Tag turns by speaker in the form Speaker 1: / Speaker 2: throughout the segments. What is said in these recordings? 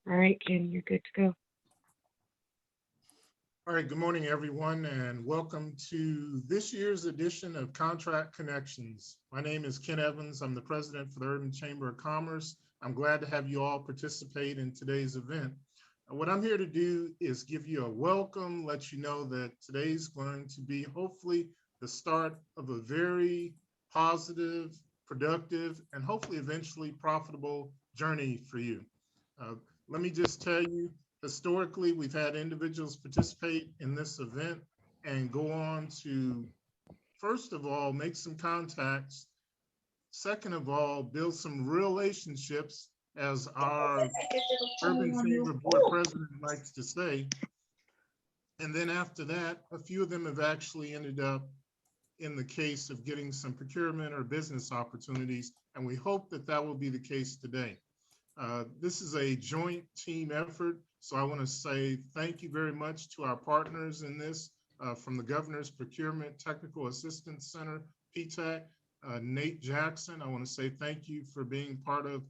Speaker 1: All right, Ken, you're good to go.
Speaker 2: All right, good morning, everyone, and welcome to this year's edition of Contract Connections. My name is Ken Evans. I'm the president for the Urban Chamber of Commerce. I'm glad to have you all participate in today's event. What I'm here to do is give you a welcome, let you know that today's going to be hopefully the start of a very positive, productive, and hopefully eventually profitable journey for you. Let me just tell you, historically, we've had individuals participate in this event and go on to, first of all, make some contacts. Second of all, build some relationships, as our Urban Chamber Board President likes to say. And then after that, a few of them have actually ended up in the case of getting some procurement or business opportunities. And we hope that that will be the case today. This is a joint team effort. So I want to say thank you very much to our partners in this from the Governor's Procurement Technical Assistance Center, PTAC, Nate Jackson. I want to say thank you for being part of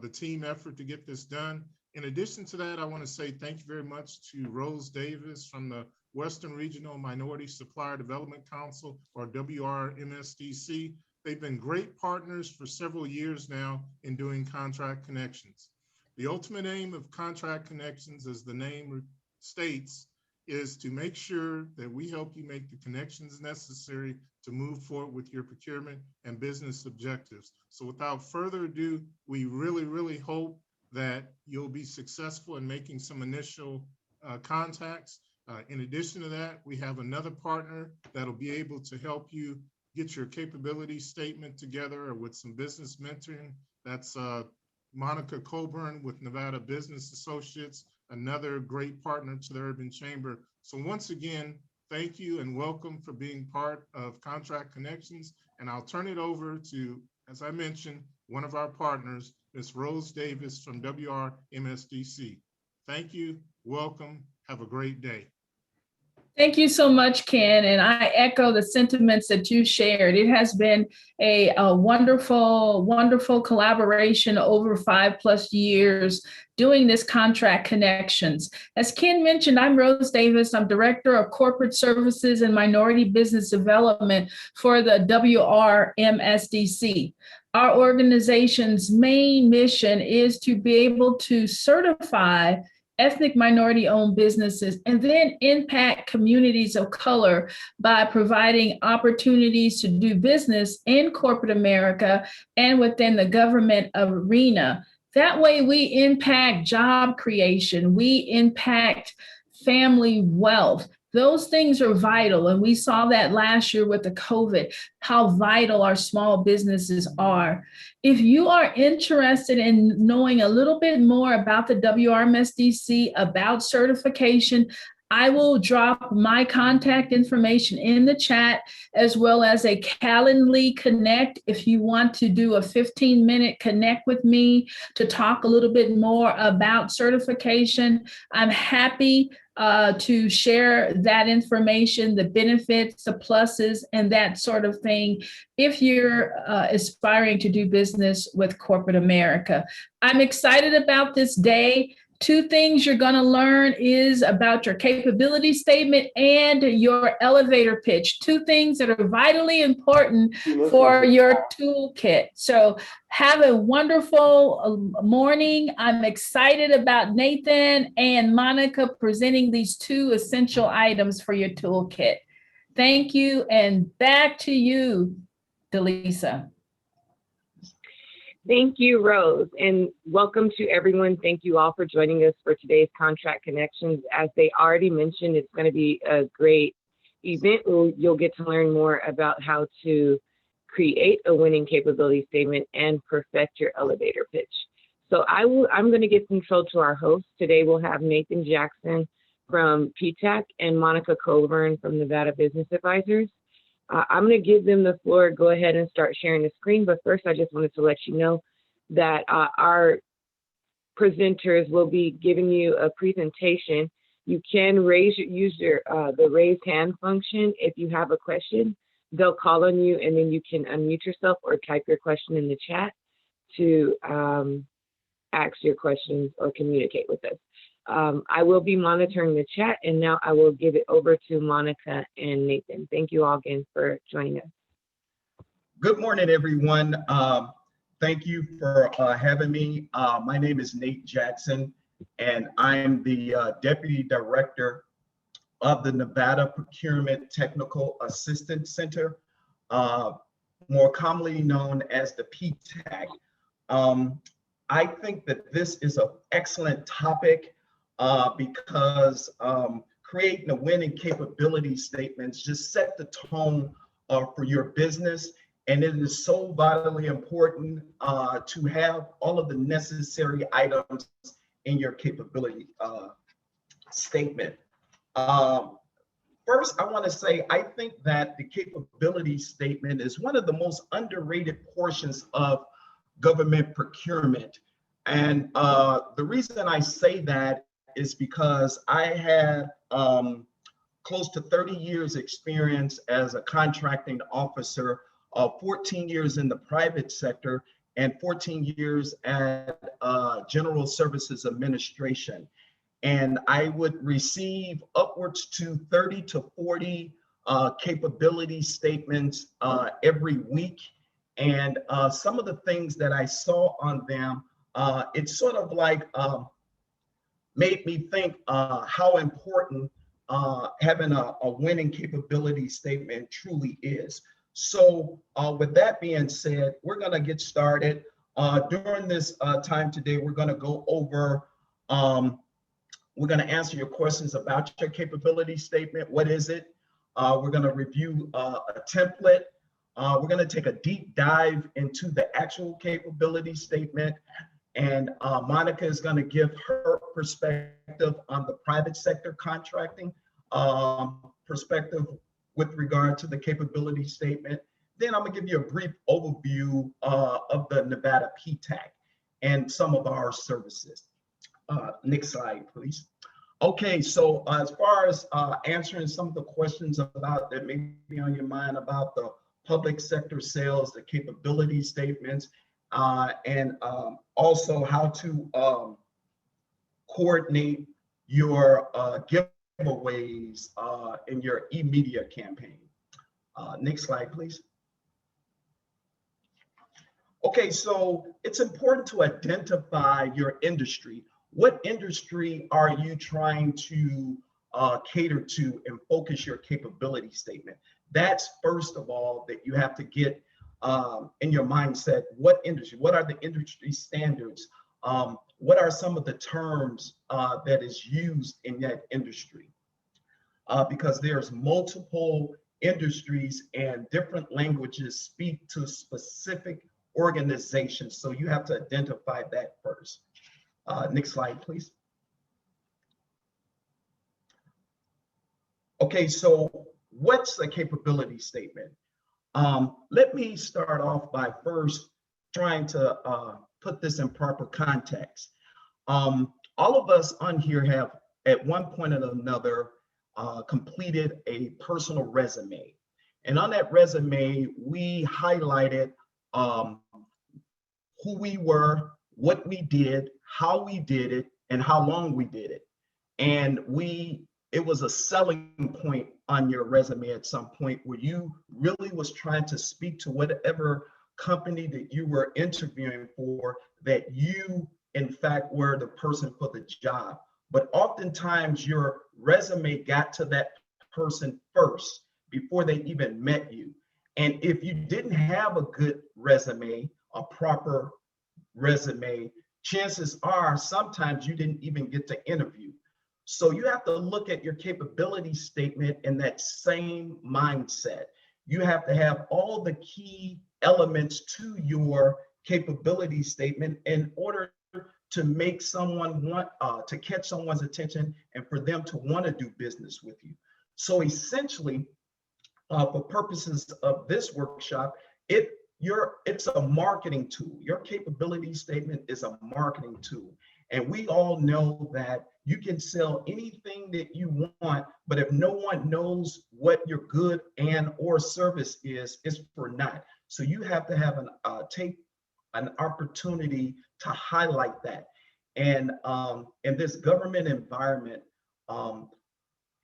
Speaker 2: the team effort to get this done. In addition to that, I want to say thank you very much to Rose Davis from the Western Regional Minority Supplier Development Council, or WRMSDC. They've been great partners for several years now in doing contract connections. The ultimate aim of contract connections, as the name states, is to make sure that we help you make the connections necessary to move forward with your procurement and business objectives. So without further ado, we really hope that you'll be successful in making some initial contacts. In addition to that, we have another partner that'll be able to help you get your capability statement together with some business mentoring. That's Monica Coburn with Nevada Business Associates, another great partner to the Urban Chamber. So once again, thank you and welcome for being part of Contract Connections. And I'll turn it over to, as I mentioned, one of our partners, Ms. Rose Davis from WRMSDC. Thank you, welcome, have a great day.
Speaker 3: Thank you so much, Ken. And I echo the sentiments that you shared. It has been a wonderful collaboration over 5+ years doing this Contract Connections. As Ken mentioned, I'm Rose Davis. I'm Director of Corporate Services and Minority Business Development for the WRMSDC. Our organization's main mission is to be able to certify ethnic minority-owned businesses and then impact communities of color by providing opportunities to do business in corporate America and within the government arena. That way we impact job creation, we impact family wealth. Those things are vital. And we saw that last year with the COVID, how vital our small businesses are. If you are interested in knowing a little bit more about the WRMSDC, about certification, I will drop my contact information in the chat, as well as a Calendly Connect if you want to do a 15-minute connect with me to talk a little bit more about certification. I'm happy to share that information, the benefits, the pluses, and that sort of thing, if you're aspiring to do business with corporate America. I'm excited about this day. 2 things you're going to learn is about your capability statement and your elevator pitch, 2 things that are vitally important for your toolkit. So have a wonderful morning. I'm excited about Nathan and Monica presenting these 2 essential items for your toolkit. Thank you, and back to you, Delisa.
Speaker 1: Thank you, Rose, and welcome to everyone. Thank you all for joining us for today's Contract Connections. As they already mentioned, it's going to be a great event. You'll get to learn more about how to create a winning capability statement and perfect your elevator pitch. So I'm going to give control to our hosts. Today we'll have Nathan Jackson from PTAC and Monica Coburn from Nevada Business Advisors. I'm going to give them the floor. Go ahead and start sharing the screen. But first, I just wanted to let you know that our presenters will be giving you a presentation. You can use the raise hand function if you have a question. They'll call on you, and then you can unmute yourself or type your question in the chat to ask your questions or communicate with us. I will be monitoring the chat, and now I will give it over to Monica and Nathan. Thank you all again for joining us.
Speaker 4: Good morning, everyone. Thank you for having me. My name is Nate Jackson, and I'm the Deputy Director of the Nevada Procurement Technical Assistance Center, more commonly known as the PTAC. I think that this is an excellent topic because creating a winning capability statements just set the tone for your business. And it is so vitally important to have all of the necessary items in your capability statement. First, I want to say, I think that the capability statement is one of the most underrated portions of government procurement. And the reason I say that is because I had close to 30 years experience as a contracting officer, 14 years in the private sector, and 14 years at General Services Administration. And I would receive upwards to 30 to 40 capability statements every week. And some of the things that I saw on them, it sort of like made me think how important having a winning capability statement truly is. So with that being said, we're going to get started. During this time today, we're going to go over, we're going to answer your questions about your capability statement. What is it? We're going to review a template. We're going to take a deep dive into the actual capability statement. And Monica is going to give her perspective on the private sector contracting perspective with regard to the capability statement. Then I'm gonna give you a brief overview of the Nevada PTAC and some of our services. Next slide, please. Okay, so as far as answering some of the questions about that may be on your mind about the public sector sales, the capability statements, and also how to coordinate your giveaways in your e-media campaign. Next slide, please. Okay, so it's important to identify your industry. What industry are you trying to cater to and focus your capability statement? That's first of all that you have to get in your mindset. What industry? What are the industry standards? What are some of the terms that is used in that industry? Because there's multiple industries and different languages speak to specific organizations. So you have to identify that first. Next slide, please. Okay, so what's a capability statement? Let me start off by first trying to put this in proper context. All of us on here have at one point or another completed a personal resume. And on that resume, we highlighted who we were, what we did, how we did it, and how long we did it. And it was a selling point on your resume at some point where you really was trying to speak to whatever company that you were interviewing for, that you in fact were the person for the job. But oftentimes your resume got to that person first before they even met you. And if you didn't have a good resume, a proper resume, chances are sometimes you didn't even get to interview. So you have to look at your capability statement in that same mindset. You have to have all the key elements to your capability statement in order to make someone want to catch someone's attention and for them to want to do business with you. So essentially, for purposes of this workshop, it's a marketing tool. Your capability statement is a marketing tool. And we all know that you can sell anything that you want, but if no one knows what your good and or service is, it's for naught. So you have to have take an opportunity to highlight that. And in this government environment,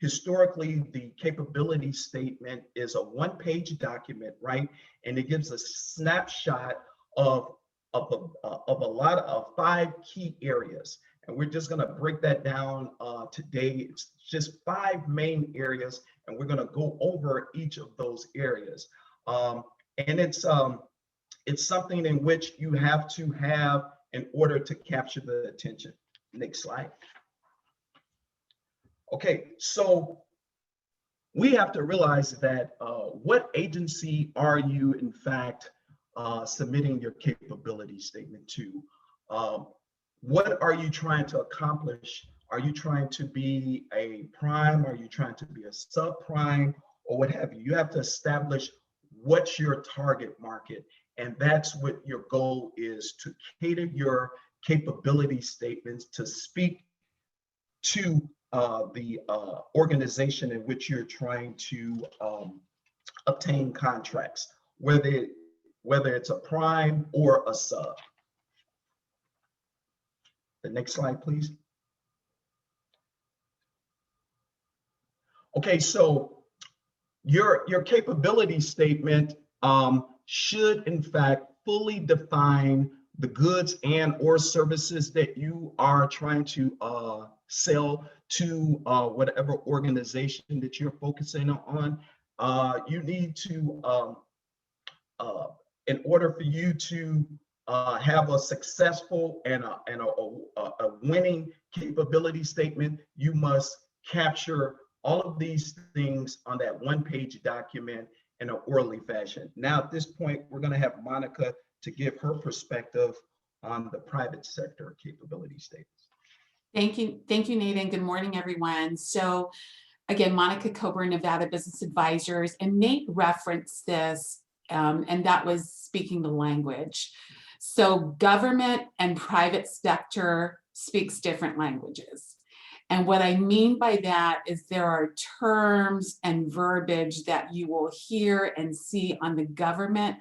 Speaker 4: historically, the capability statement is a one-page document, right? And it gives a snapshot of a lot of 5 key areas. And we're just going to break that down today. It's just 5 main areas, and we're going to go over each of those areas. And it's something in which you have to have in order to capture the attention. Next slide. Okay, so we have to realize that what agency are you in fact submitting your capability statement to? What are you trying to accomplish? Are you trying to be a prime? Are you trying to be a subprime, or what have you? You have to establish what's your target market, and that's what your goal is, to cater your capability statements to speak to the organization in which you're trying to obtain contracts, whether it's a prime or a sub. The next slide, please. Okay, so your capability statement should in fact fully define the goods and or services that you are trying to sell to whatever organization that you're focusing on. You need to, in order for you to have a successful and a winning capability statement, you must capture all of these things on that one-page document in an orderly fashion. Now, at this point, we're going to have Monica to give her perspective on the private sector capability statements.
Speaker 5: Thank you, Nate, and good morning, everyone. So again, Monica Coburn, Nevada Business Advisors, and Nate referenced this, and that was speaking the language. So government and private sector speaks different languages. And what I mean by that is there are terms and verbiage that you will hear and see on the government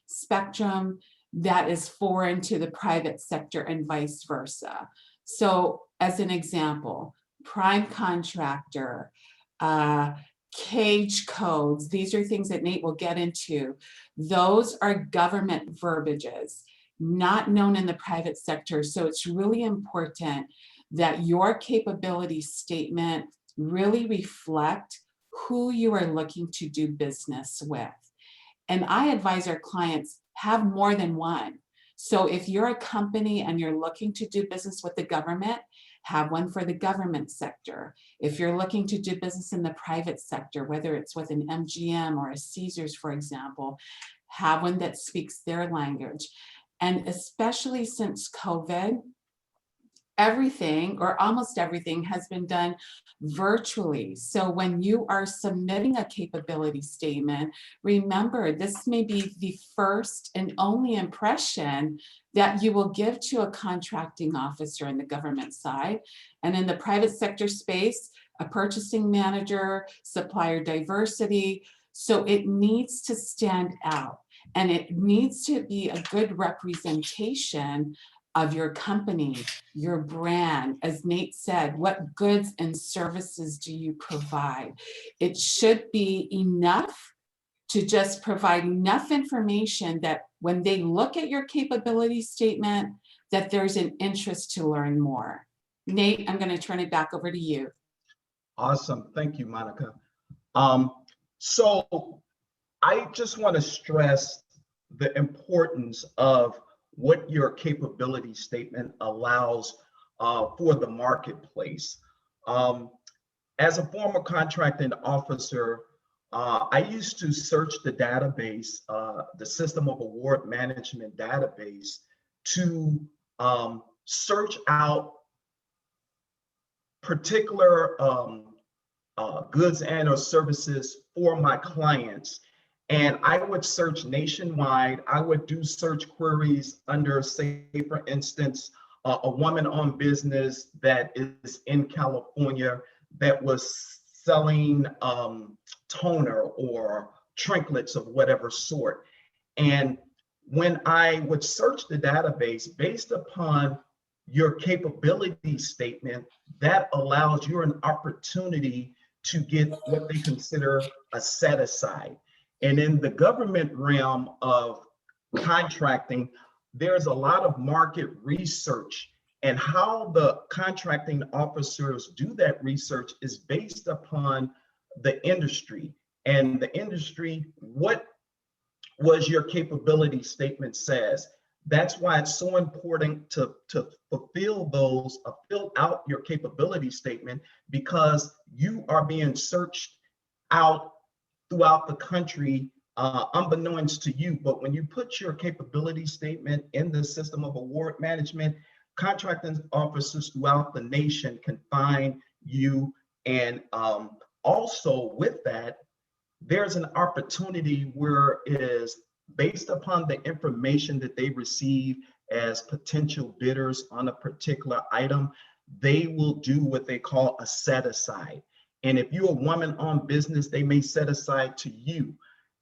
Speaker 5: spectrum that is foreign to the private sector and vice versa. So as an example, prime contractor, cage codes, these are things that Nate will get into. Those are government verbiages, not known in the private sector. So it's really important that your capability statement really reflect who you are looking to do business with. And I advise our clients have more than one. So if you're a company and you're looking to do business with the government, have one for the government sector. If you're looking to do business in the private sector, whether it's with an MGM or a Caesars, for example, have one that speaks their language. And especially since COVID, everything or almost everything has been done virtually. So when you are submitting a capability statement, remember this may be the first and only impression that you will give to a contracting officer in the government side. And in the private sector space, a purchasing manager, supplier diversity. So it needs to stand out, and it needs to be a good representation of your company, your brand. As Nate said, what goods and services do you provide? It should be enough to just provide enough information that when they look at your capability statement, that there's an interest to learn more. Nate, I'm going to turn it back over to you.
Speaker 4: Awesome. Thank you, Monica. So I just want to stress the importance of what your capability statement allows for the marketplace. As a former contracting officer, I used to search the database, the System of Award Management database, to search out particular goods and or services for my clients. And I would search nationwide. I would do search queries under, say, for instance, a woman-owned business that is in California that was selling toner or trinkets of whatever sort. And when I would search the database based upon your capability statement, that allows you an opportunity to get what they consider a set aside. And in the government realm of contracting, there's a lot of market research, and how the contracting officers do that research is based upon the industry. And the industry, what was your capability statement says. That's why it's so important to fulfill those, fill out your capability statement, because you are being searched out throughout the country, unbeknownst to you. But when you put your capability statement in the system of award management, contracting officers throughout the nation can find you. And also with that, there's an opportunity where it is based upon the information that they receive as potential bidders on a particular item, they will do what they call a set aside. And if you're a woman-owned business, they may set aside to you.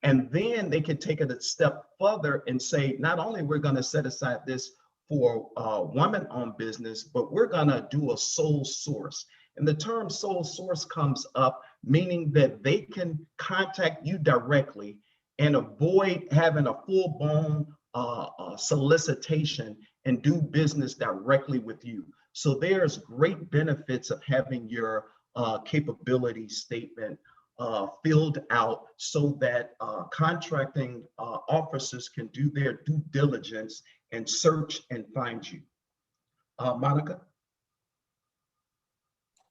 Speaker 4: And then they can take it a step further and say, not only we're going to set aside this for a woman-owned business, but we're going to do a sole source. And the term sole source comes up, meaning that they can contact you directly and avoid having a full-blown solicitation and do business directly with you. So there's great benefits of having your capability statement filled out so that contracting officers can do their due diligence and search and find you. Monica?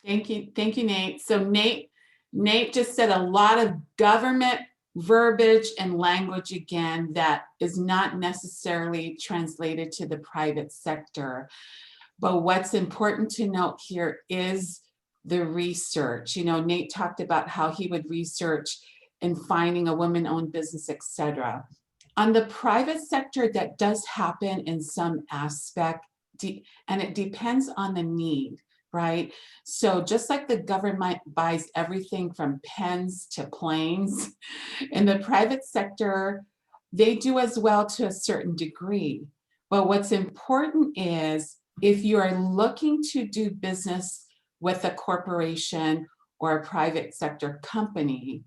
Speaker 5: Thank you, Nate. So Nate just said a lot of government verbiage and language again that is not necessarily translated to the private sector. But what's important to note here is the research. You know, Nate talked about how he would research in finding a woman-owned business, etc. On the private sector, that does happen in some aspect, and it depends on the need. Right? So just like the government buys everything from pens to planes, in the private sector, they do as well to a certain degree. But what's important is if you are looking to do business with a corporation or a private sector company,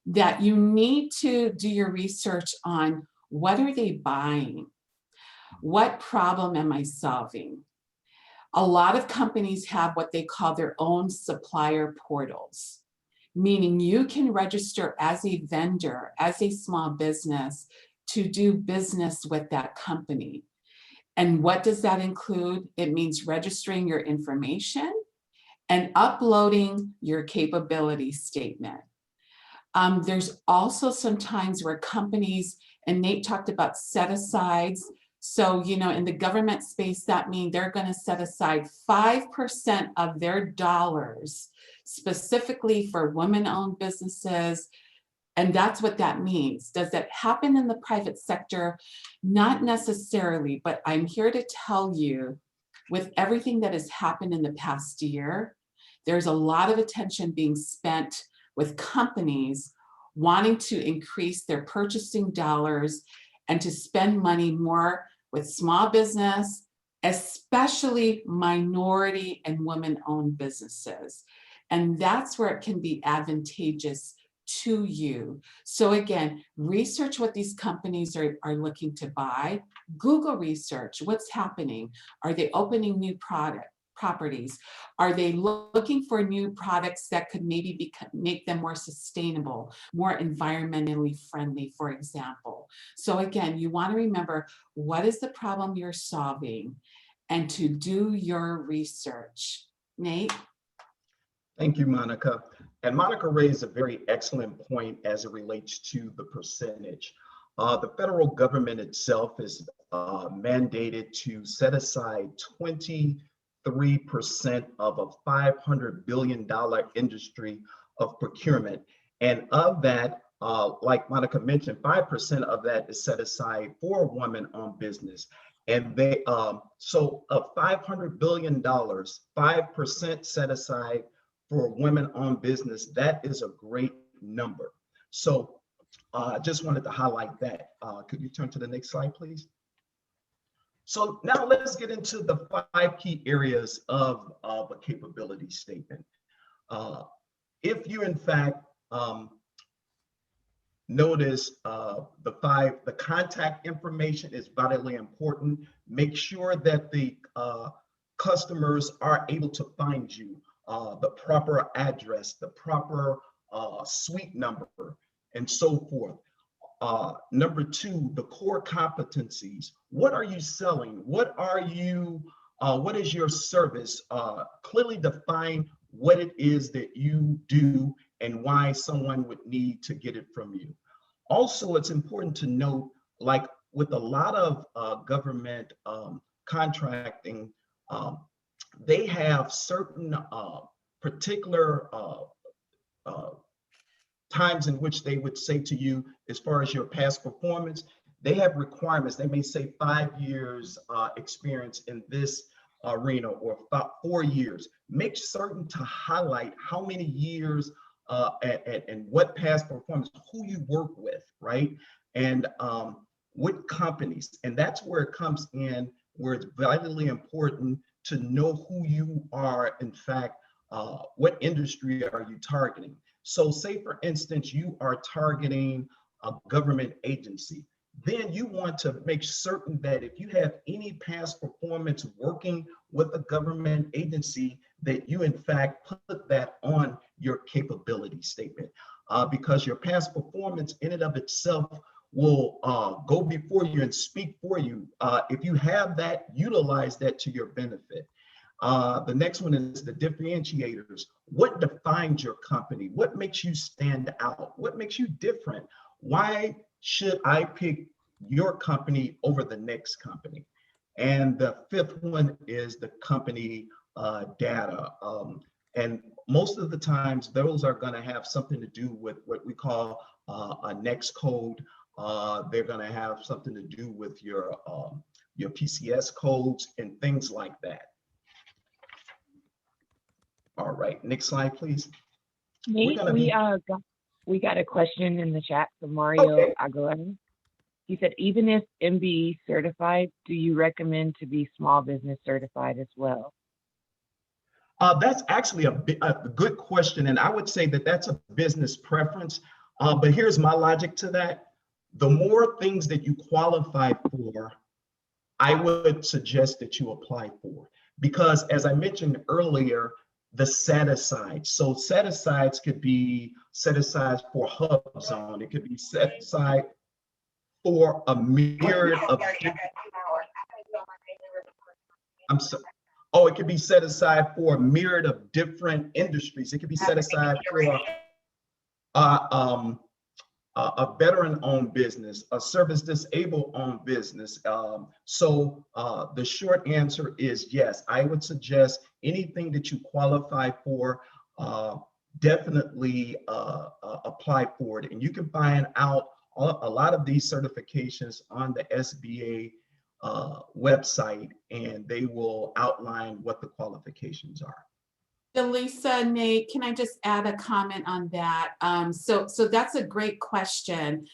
Speaker 5: that you need to do your research on what are they buying? What problem am I solving? A lot of companies have what they call their own supplier portals, meaning you can register as a vendor, as a small business, to do business with that company. And what does that include? It means registering your information and uploading your capability statement. There's also some times where companies, and Nate talked about set-asides. So, you know, in the government space, that means they're going to set aside 5% of their dollars specifically for women-owned businesses. And that's what that means. Does that happen in the private sector? Not necessarily, but I'm here to tell you, with everything that has happened in the past year, there's a lot of attention being spent with companies wanting to increase their purchasing dollars and to spend money more with small business, especially minority and women-owned businesses. And that's where it can be advantageous to you. So again, research what these companies are looking to buy. Google research, what's happening? Are they opening new properties? Are they looking for new products that could maybe make them more sustainable, more environmentally friendly, for example? So again, you want to remember, what is the problem you're solving, and to do your research. Nate?
Speaker 4: Thank you, Monica. And Monica raised a very excellent point as it relates to the percentage. The federal government itself is mandated to set aside 23% of a $500 billion industry of procurement. And of that, like Monica mentioned, 5% of that is set aside for women-owned business. And they, so of $500 billion, 5% set aside for women-owned business, that is a great number. So I just wanted to highlight that. Could you turn to the next slide, please? So now let's get into the 5 key areas of a capability statement. If you in fact notice the contact information is vitally important. Make sure that the customers are able to find you, the proper address, the proper suite number, and so forth. Number 2, the core competencies. What are you selling? What is your service? Clearly define what it is that you do and why someone would need to get it from you. Also, it's important to note, like with a lot of government contracting, they have certain particular times in which they would say to you, as far as your past performance, they have requirements. They may say 5 years experience in this arena, or about 4 years. Make certain to highlight how many years and what past performance, who you work with, right? And what companies. And that's where it comes in, where it's vitally important to know who you are, in fact, what industry are you targeting? So say, for instance, you are targeting a government agency. Then you want to make certain that if you have any past performance working with a government agency, that you in fact put that on your capability statement, because your past performance in and of itself will go before you and speak for you. If you have that, utilize that to your benefit. The next one is the differentiators. What defines your company? What makes you stand out? What makes you different? Why should I pick your company over the next company? And the 5th one is the company data. And most of the times, those are going to have something to do with what we call a next code. They're going to have something to do with your PCS codes and things like that. All right, next slide, please.
Speaker 1: Nate, we got a question in the chat from Mario Aguilera. He said, even if MBE certified, do you recommend to be small business certified as well?
Speaker 4: That's actually a good question, and I would say that that's a business preference. But here's my logic to that. The more things that you qualify for, I would suggest that you apply for. Because as I mentioned earlier, the set-asides. So set-asides could be set aside for hub zone. It could be set aside for a myriad of, it could be set aside for a myriad of different industries. It could be set aside for a veteran-owned business, a service disabled-owned business. So the short answer is yes. I would suggest anything that you qualify for, definitely apply for it. And you can find out a lot of these certifications on the SBA website, and they will outline what the qualifications are.
Speaker 5: Elisa, Nate, can I just add a comment on that? So that's a great question.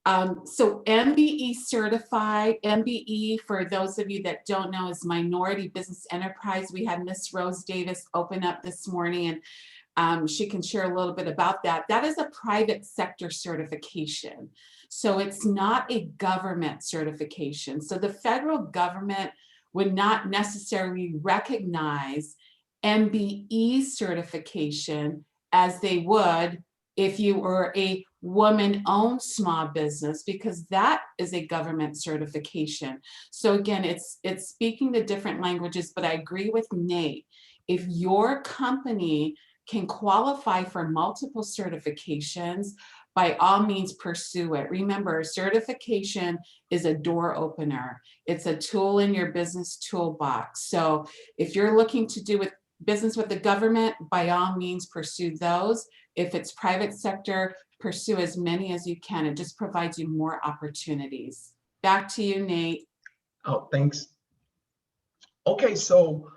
Speaker 5: So MBE certified, MBE, for those of you that don't know, is Minority Business Enterprise. We had Miss Rose Davis open up this morning, and she can share a little bit about that. That is a private sector certification. So it's not a government certification. So the federal government would not necessarily recognize MBE certification as they would if you were a woman-owned small business, because that is a government certification. So again, it's speaking the different languages, but I agree with Nate. If your company can qualify for multiple certifications, by all means pursue it. Remember, certification is a door opener. It's a tool in your business toolbox. So if you're looking to do with business with the government, by all means pursue those. If it's private sector, pursue as many as you can. It just provides you more opportunities. Back to you, Nate.
Speaker 4: Oh, thanks. Okay, so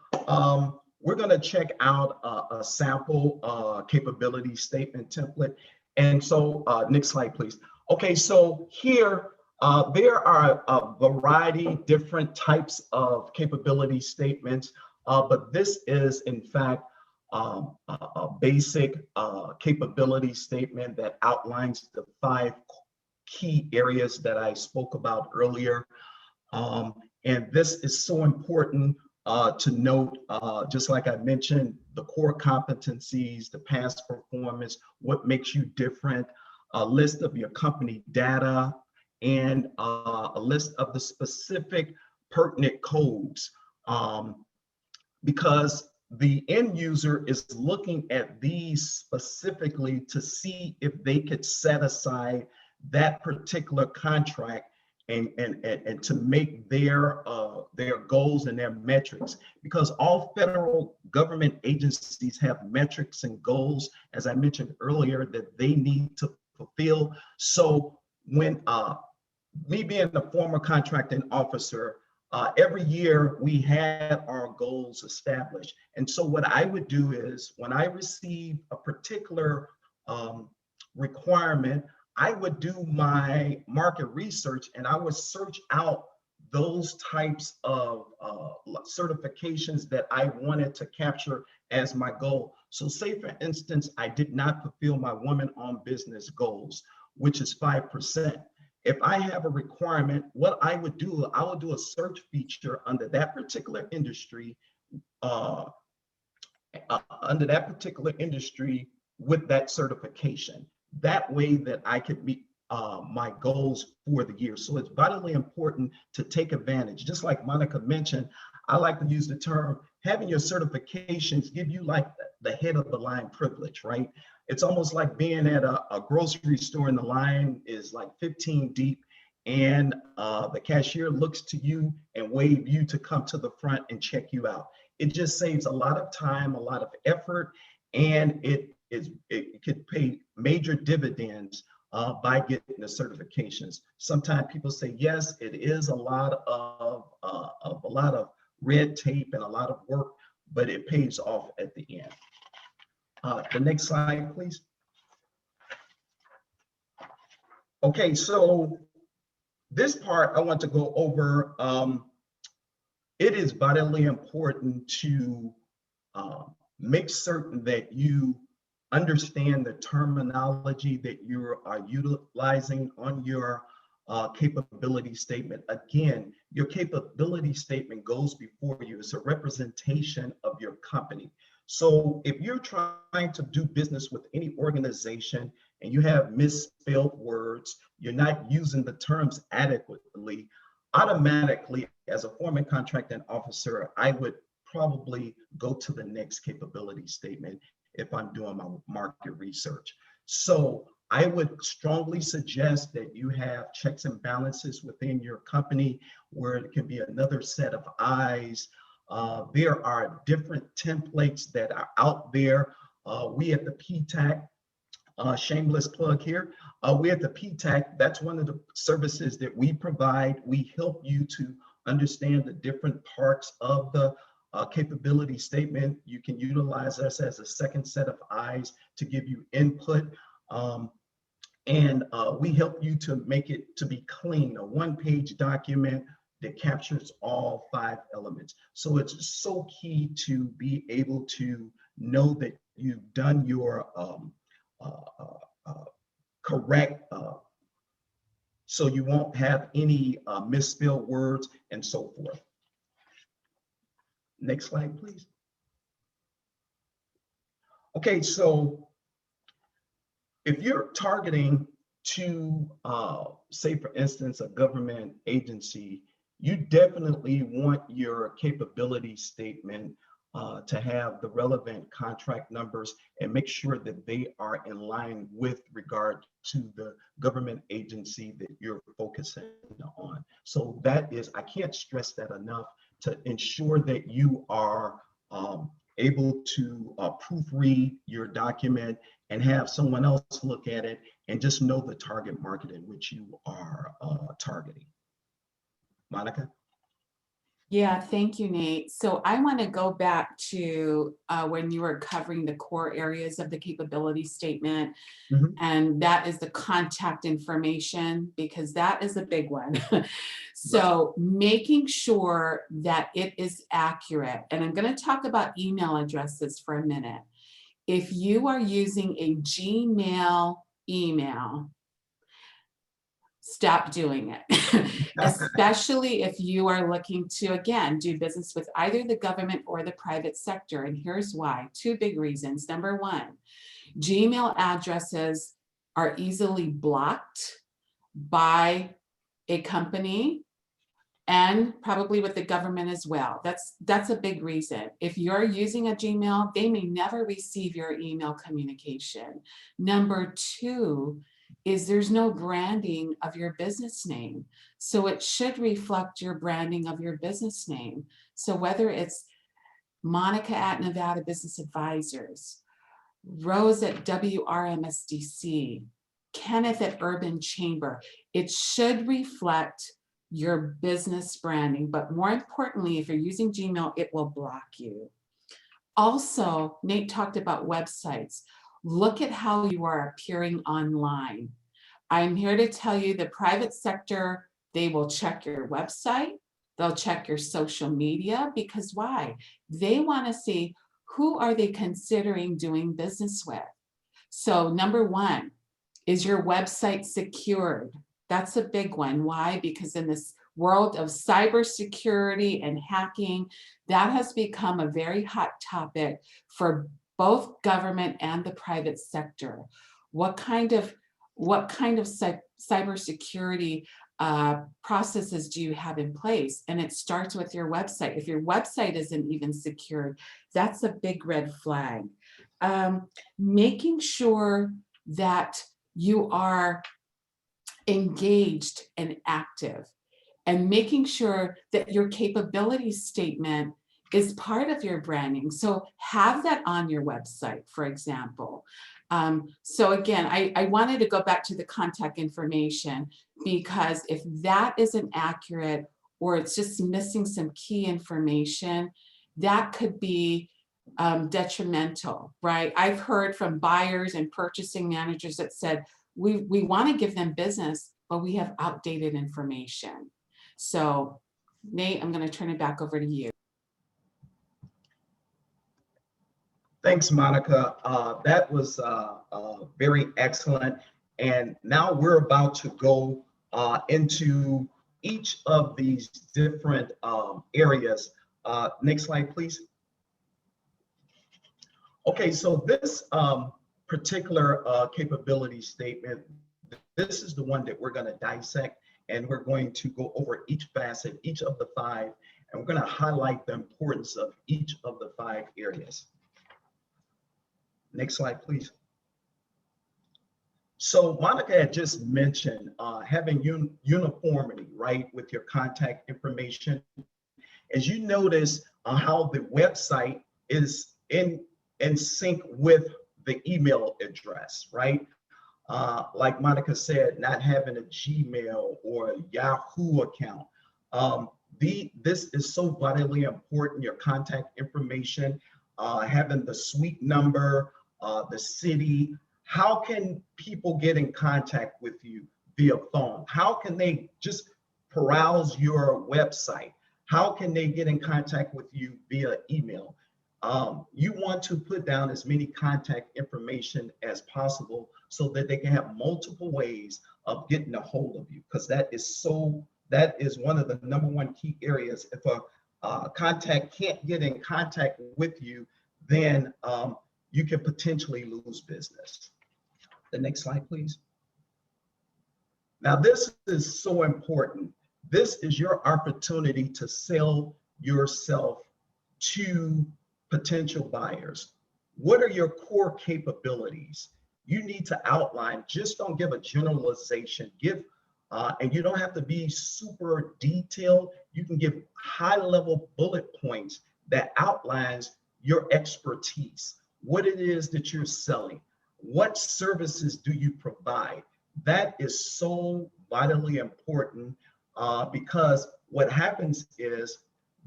Speaker 4: we're going to check out a sample capability statement template. And so next slide, please. Okay, so here, there are a variety, different types of capability statements, but this is in fact a basic capability statement that outlines the 5 key areas that I spoke about earlier. And this is so important to note, just like I mentioned, the core competencies, the past performance, what makes you different, a list of your company data, and a list of the specific pertinent codes, because the end user is looking at these specifically to see if they could set aside that particular contract and to make their goals and their metrics, because all federal government agencies have metrics and goals, as I mentioned earlier, that they need to fulfill. So when me being the former contracting officer, every year we had our goals established. And so what I would do is when I receive a particular requirement, I would do my market research and I would search out those types of certifications that I wanted to capture as my goal. So say for instance, I did not fulfill my women-owned business goals, which is 5%. If I have a requirement, what I would do, I would do a search feature under that particular industry, with that certification. That way that I could meet my goals for the year. So it's vitally important to take advantage. Just like Monica mentioned, I like to use the term, having your certifications give you like the head of the line privilege, right? It's almost like being at a grocery store and the line is like 15 deep and the cashier looks to you and wave you to come to the front and check you out. It just saves a lot of time, a lot of effort, and it could pay major dividends by getting the certifications. Sometimes people say, yes, it is a lot of red tape and a lot of work, but it pays off at the end. The next slide, please. Okay, so this part I want to go over. It is vitally important to make certain that you understand the terminology that you are utilizing on your capability statement. Again, your capability statement goes before you. It's a representation of your company. So if you're trying to do business with any organization and you have misspelled words, you're not using the terms adequately, automatically, as a former contracting officer, I would probably go to the next capability statement if I'm doing my market research. So I would strongly suggest that you have checks and balances within your company where it can be another set of eyes. There are different templates that are out there. We at the PTAC, shameless plug here, we at the PTAC, that's one of the services that we provide. We help you to understand the different parts of the capability statement. You can utilize us as a second set of eyes to give you input. And we help you to make it to be clean, a one-page document that captures all 5 elements. So it's so key to be able to know that you've done your correct, so you won't have any misspelled words and so forth. Next slide, please. Okay, so if you're targeting to, say for instance, a government agency, you definitely want your capability statement to have the relevant contract numbers and make sure that they are in line with regard to the government agency that you're focusing on. So that is, I can't stress that enough, to ensure that you are able to proofread your document and have someone else look at it and just know the target market in which you are targeting. Monica?
Speaker 5: Yeah, thank you, Nate. So I want to go back to when you were covering the core areas of the capability statement,
Speaker 4: Mhm.
Speaker 5: and that is the contact information, because that is a big one.
Speaker 4: Right.
Speaker 5: So making sure that it is accurate, and I'm going to talk about email addresses for a minute. If you are using a Gmail email, stop doing it, especially if you are looking to, again, do business with either the government or the private sector. And here's why. Two big reasons. Number one, Gmail addresses are easily blocked by a company and probably with the government as well. That's a big reason. If you're using a Gmail, they may never receive your email communication. Number two is there's no branding of your business name. So it should reflect your branding of your business name. So whether it's Monica at Nevada Business Advisors, Rose at WRMSDC, Kenneth at Urban Chamber, it should reflect your business branding. But more importantly, if you're using Gmail, it will block you. Also, Nate talked about websites. Look at how you are appearing online. I'm here to tell you the private sector, they will check your website, they'll check your social media, because why? They want to see who are they considering doing business with. So number one, is your website secured? That's a big one. Why? Because in this world of cybersecurity and hacking, that has become a very hot topic for both government and the private sector. What kind of cybersecurity processes do you have in place? And it starts with your website. If your website isn't even secured, that's a big red flag. Making sure that you are engaged and active, and making sure that your capability statement is part of your branding. So have that on your website, for example. So again, I wanted to go back to the contact information, because if that isn't accurate, or it's just missing some key information, that could be detrimental, right? I've heard from buyers and purchasing managers that said, we want to give them business, but we have outdated information. So Nate, I'm going to turn it back over to you.
Speaker 4: Thanks, Monica. That was very excellent. And now we're about to go into each of these different areas. Next slide, please. Okay, so this particular capability statement, this is the one that we're going to dissect, and we're going to go over each facet, each of the five, and we're going to highlight the importance of each of the five areas. Next slide, please. So Monica had just mentioned having uniformity, right, with your contact information. As you notice how the website is in sync with the email address, right? Like Monica said, not having a Gmail or a Yahoo account. This is so vitally important, your contact information, having the suite number, the city. How can people get in contact with you via phone? How can they just peruse your website? How can they get in contact with you via email? You want to put down as many contact information as possible so that they can have multiple ways of getting a hold of you, because that is one of the number one key areas. If a contact can't get in contact with you, then you can potentially lose business. The next slide, please. Now, this is so important. This is your opportunity to sell yourself to potential buyers. What are your core capabilities? You need to outline. Just don't give a generalization. And you don't have to be super detailed. You can give high-level bullet points that outlines your expertise, what it is that you're selling, what services do you provide. That is so vitally important because what happens is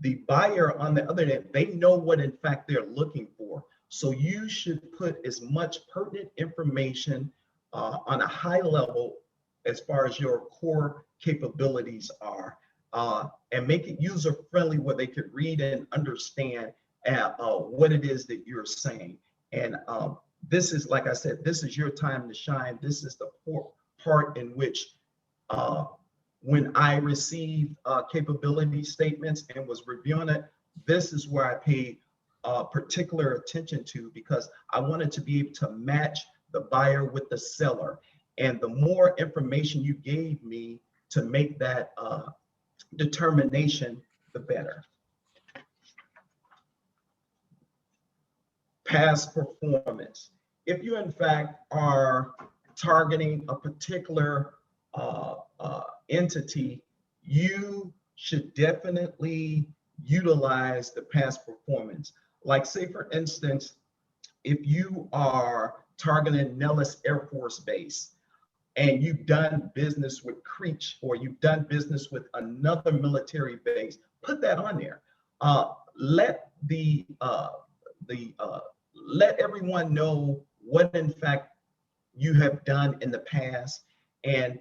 Speaker 4: The buyer, on the other hand, they know what in fact they're looking for. So you should put as much pertinent information on a high level as far as your core capabilities are, and make it user friendly where they could read and understand what it is that you're saying. And this is, like I said, this is your time to shine. This is the part in which when I received capability statements and was reviewing it, this is where I paid particular attention to, because I wanted to be able to match the buyer with the seller. And the more information you gave me to make that determination, the better. Past performance. If you in fact are targeting a particular entity, you should definitely utilize the past performance. Like, say for instance, if you are targeting Nellis Air Force Base and you've done business with Creech, or you've done business with another military base, put that on there. Let everyone know what in fact you have done in the past. And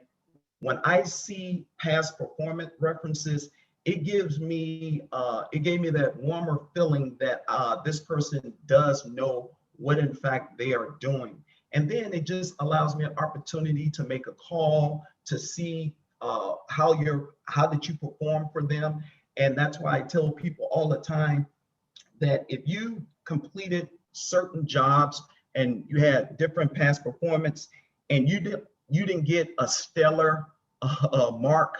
Speaker 4: when I see past performance references, it gave me that warmer feeling that this person does know what in fact they are doing. And then it just allows me an opportunity to make a call to see how did you perform for them. And that's why I tell people all the time that if you completed certain jobs and you had different past performance and you didn't get a stellar mark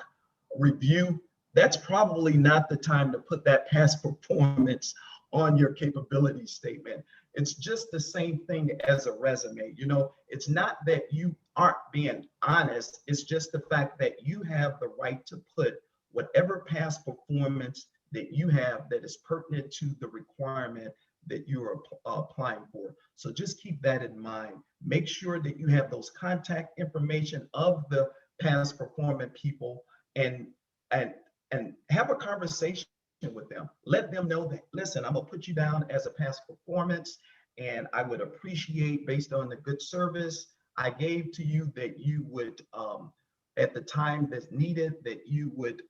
Speaker 4: review, that's probably not the time to put that past performance on your capability statement. It's just the same thing as a resume. You know, it's not that you aren't being honest. It's just the fact that you have the right to put whatever past performance that you have that is pertinent to the requirement that you are applying for. So just keep that in mind. Make sure that you have those contact information of the past performing people, and have a conversation with them. Let them know that, listen, I'm gonna put you down as a past performance, and I would appreciate, based on the good service I gave to you, that you would, at the time that's needed, that you would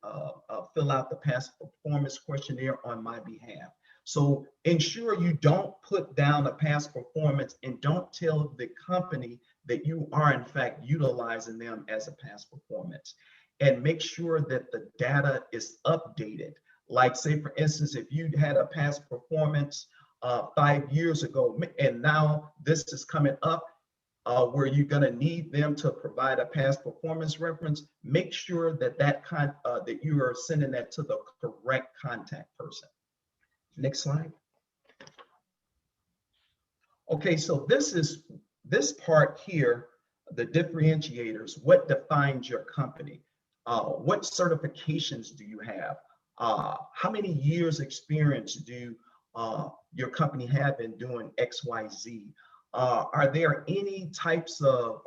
Speaker 4: fill out the past performance questionnaire on my behalf. So ensure you don't put down a past performance and don't tell the company that you are in fact utilizing them as a past performance. And make sure that the data is updated. Like, say for instance, if you had a past performance 5 years ago, and now this is coming up where you're gonna need them to provide a past performance reference, make sure that that you are sending that to the correct contact person. Next slide. Okay, so this part here, the differentiators, what defines your company? What certifications do you have? How many years experience do your company have in doing XYZ? Are there any types of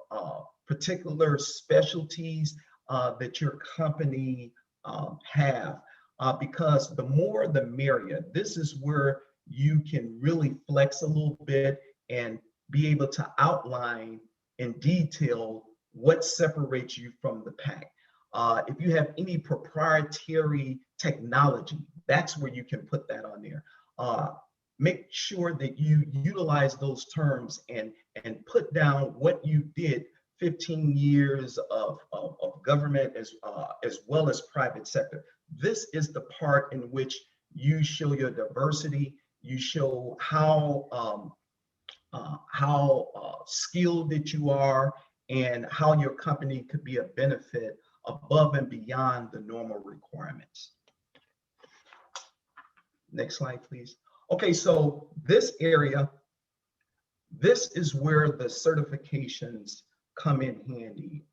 Speaker 4: particular specialties that your company have? Because the more the merrier. This is where you can really flex a little bit and be able to outline in detail what separates you from the pack. If you have any proprietary technology, that's where you can put that on there. Make sure that you utilize those terms and put down what you did 15 years of government as well as private sector. This is the part in which you show your diversity, you show how skilled that you are, and how your company could be a benefit above and beyond the normal requirements. Next slide, please. Okay, so this area, this is where the certifications come in handy.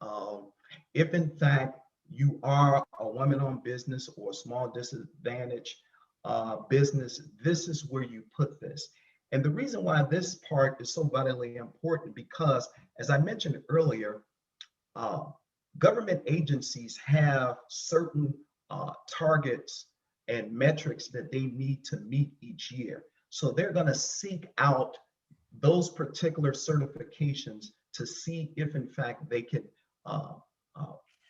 Speaker 4: If in fact you are a woman-owned business or a small disadvantaged business, this is where you put this. And the reason why this part is so vitally important, because as I mentioned earlier, government agencies have certain targets and metrics that they need to meet each year. So they're going to seek out those particular certifications to see if in fact they can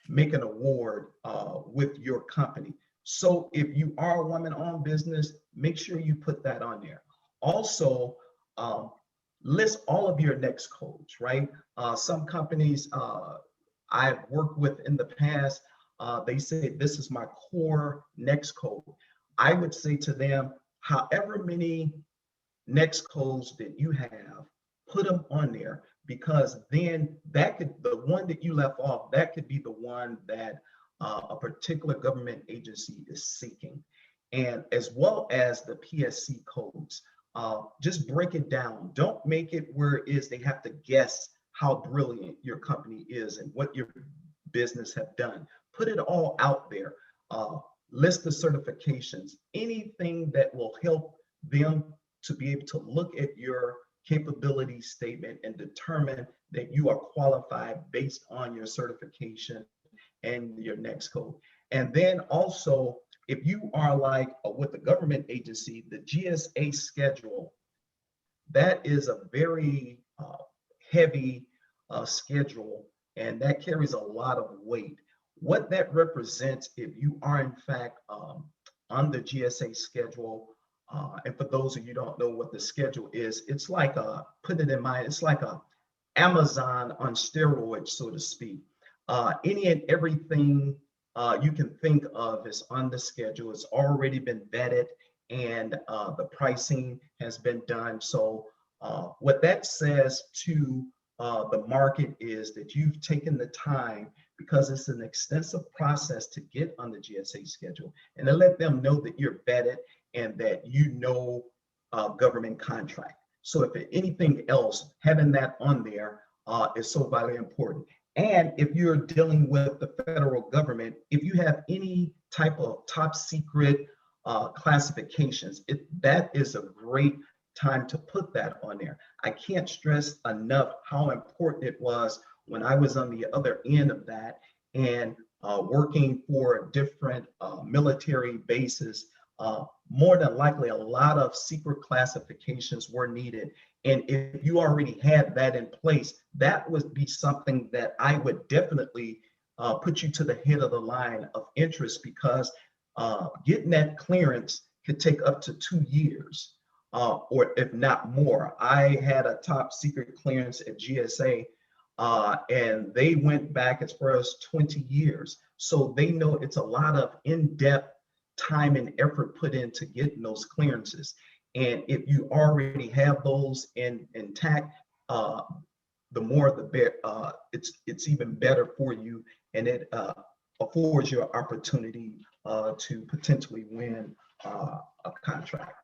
Speaker 4: make an award with your company. So if you are a woman-owned business, make sure you put that on there. Also, list all of your next codes, right? Some companies I've worked with in the past, they say, this is my core next code. I would say to them, however many next codes that you have, put them on there, because then that could, the one that you left off, that could be the one that a particular government agency is seeking. And as well as the PSC codes, just break it down. Don't make it where it is they have to guess how brilliant your company is and what your business have done. Put it all out there. List the certifications, anything that will help them to be able to look at your capability statement and determine that you are qualified based on your certification and your next code. And then also, if you are like with the government agency, the GSA schedule, that is a very heavy schedule, and that carries a lot of weight. What that represents, if you are in fact on the GSA schedule, and for those of you who don't know what the schedule is, it's like put it in mind, it's like a Amazon on steroids, so to speak. Any and everything you can think of is on the schedule. It's already been vetted, and the pricing has been done. So what that says to the market is that you've taken the time, because it's an extensive process to get on the GSA schedule, and to let them know that you're vetted and that you know government contract. So if anything else, having that on there is so vitally important. And if you're dealing with the federal government, if you have any type of top secret classifications, that is a great time to put that on there. I can't stress enough how important it was when I was on the other end of that and working for different military bases. More than likely, a lot of secret classifications were needed. And if you already had that in place, that would be something that I would definitely put you to the head of the line of interest, because getting that clearance could take up to 2 years, or if not more. I had a top secret clearance at GSA, and they went back as far as 20 years. So they know it's a lot of in-depth time and effort put into getting those clearances. And if you already have those intact, the more the better. It's even better for you, and it affords you an opportunity to potentially win a contract.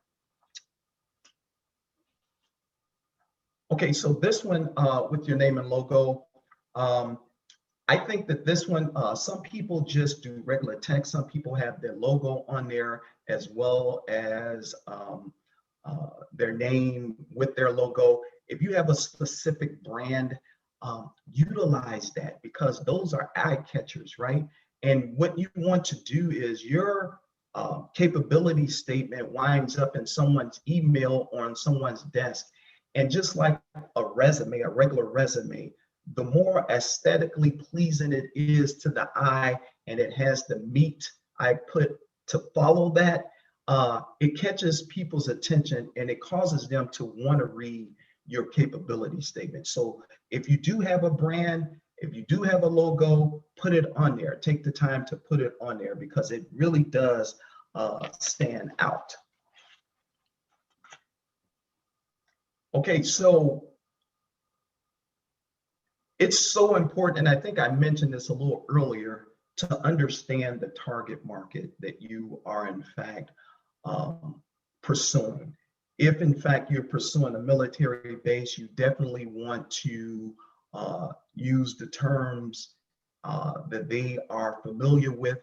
Speaker 4: Okay, so this one with your name and logo, I think that this one, some people just do regular text. Some people have their logo on there, as well as their name with their logo. If you have a specific brand, utilize that, because those are eye catchers, right? And what you want to do is your capability statement winds up in someone's email or on someone's desk. And just like a resume, a regular resume, the more aesthetically pleasing it is to the eye, and it has the meat I put to follow that, it catches people's attention, and it causes them to want to read your capability statement. So if you do have a brand, if you do have a logo, put it on there. Take the time to put it on there, because it really does stand out. Okay, so it's so important, and I think I mentioned this a little earlier, to understand the target market that you are in fact pursuing. If in fact you're pursuing a military base, you definitely want to use the terms that they are familiar with.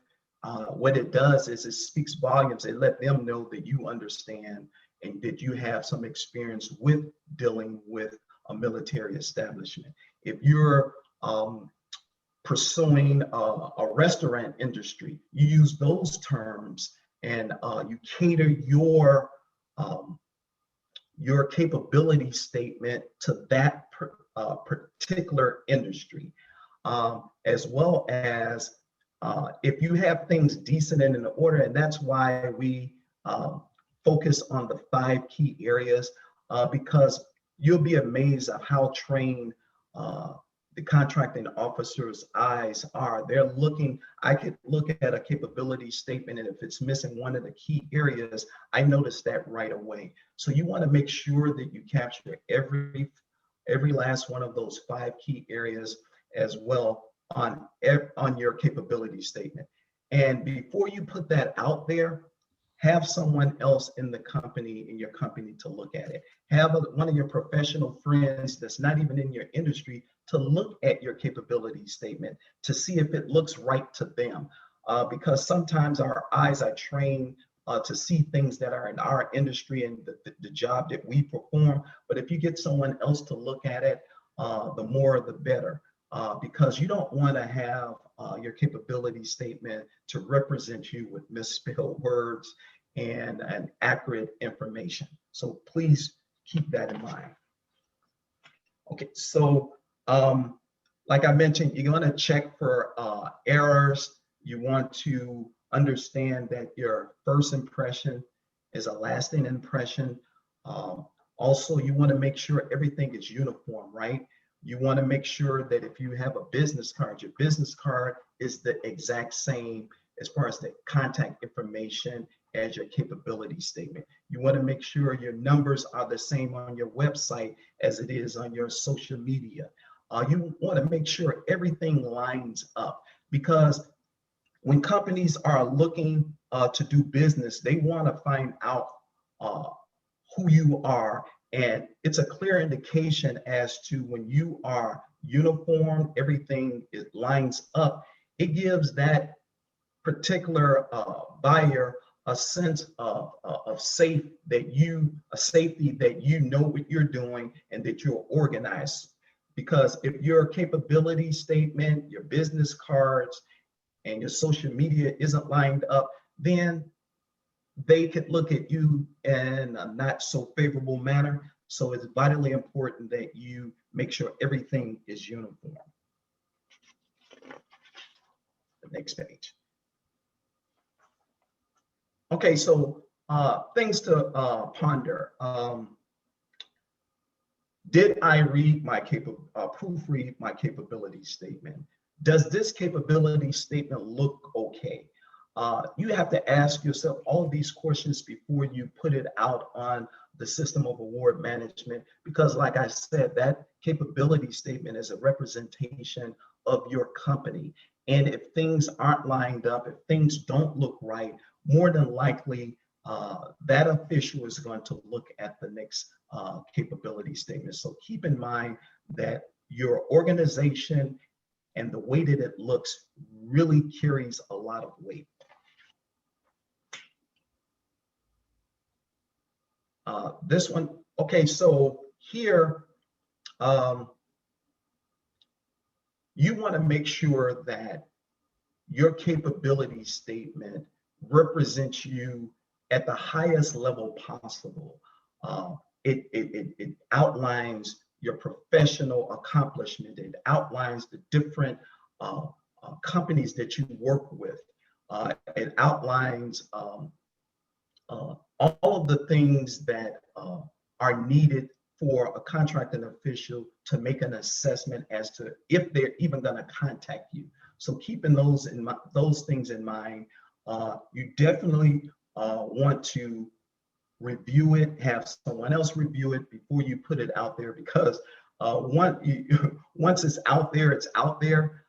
Speaker 4: What it does is it speaks volumes. It let them know that you understand and that you have some experience with dealing with a military establishment. If you're pursuing a restaurant industry, you use those terms, and you cater your capability statement to that particular industry, as well as if you have things decent and in order. And that's why we focus on the 5 key areas, because you'll be amazed at how trained the contracting officer's eyes are. They're looking, I could look at a capability statement, and if it's missing one of the key areas, I notice that right away. So you want to make sure that you capture every last one of those 5 key areas as well on your capability statement. And before you put that out there, have someone else in your company to look at it. Have one of your professional friends that's not even in your industry to look at your capability statement to see if it looks right to them. Because sometimes our eyes are trained to see things that are in our industry and the job that we perform. But if you get someone else to look at it, the more the better. Because you don't want to have your capability statement to represent you with misspelled words and accurate information. So please keep that in mind. Okay, so like I mentioned, you're going to check for errors. You want to understand that your first impression is a lasting impression. Also, you want to make sure everything is uniform, right? You want to make sure that if you have a business card, your business card is the exact same as far as the contact information as your capability statement. You want to make sure your numbers are the same on your website as it is on your social media. You want to make sure everything lines up, because when companies are looking to do business, they want to find out who you are. And it's a clear indication as to when you are uniform, everything lines up. It gives that particular buyer a sense of safety that you know what you're doing and that you're organized. Because if your capability statement, your business cards, and your social media isn't lined up, then they could look at you in a not so favorable manner. So it's vitally important that you make sure everything is uniform. The next page. Okay, so things to ponder. Did I proofread my capability statement? Does this capability statement look okay? You have to ask yourself all of these questions before you put it out on the system of award management, because like I said, that capability statement is a representation of your company. And if things aren't lined up, if things don't look right, more than likely that official is going to look at the next capability statement. So keep in mind that your organization and the way that it looks really carries a lot of weight. This one, okay, so here, you want to make sure that your capability statement represents you at the highest level possible. It outlines your professional accomplishment. It outlines the different companies that you work with. It outlines all of the things that are needed for a contracting official to make an assessment as to if they're even going to contact you. So keeping those things in mind, you definitely want to review it, have someone else review it before you put it out there, because once it's out there, it's out there.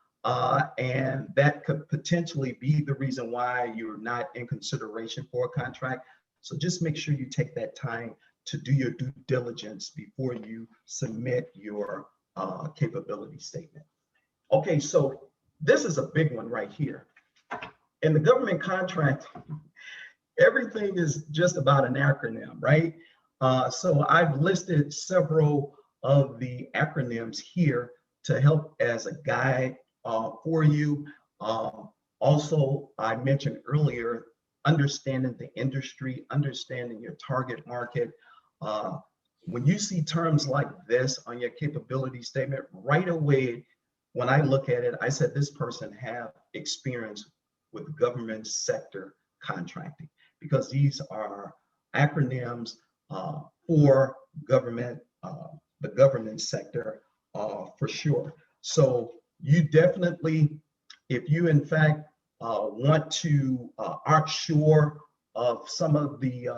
Speaker 4: And that could potentially be the reason why you're not in consideration for a contract. So just make sure you take that time to do your due diligence before you submit your capability statement. Okay, so this is a big one right here. In the government contract, everything is just about an acronym, right? So I've listed several of the acronyms here to help as a guide for you. Also, I mentioned earlier understanding the industry, understanding your target market. When you see terms like this on your capability statement, right away, when I look at it, I said this person have experience with government sector contracting, because these are acronyms for government, the government sector for sure. So you definitely, if you in fact want to, aren't sure of some of the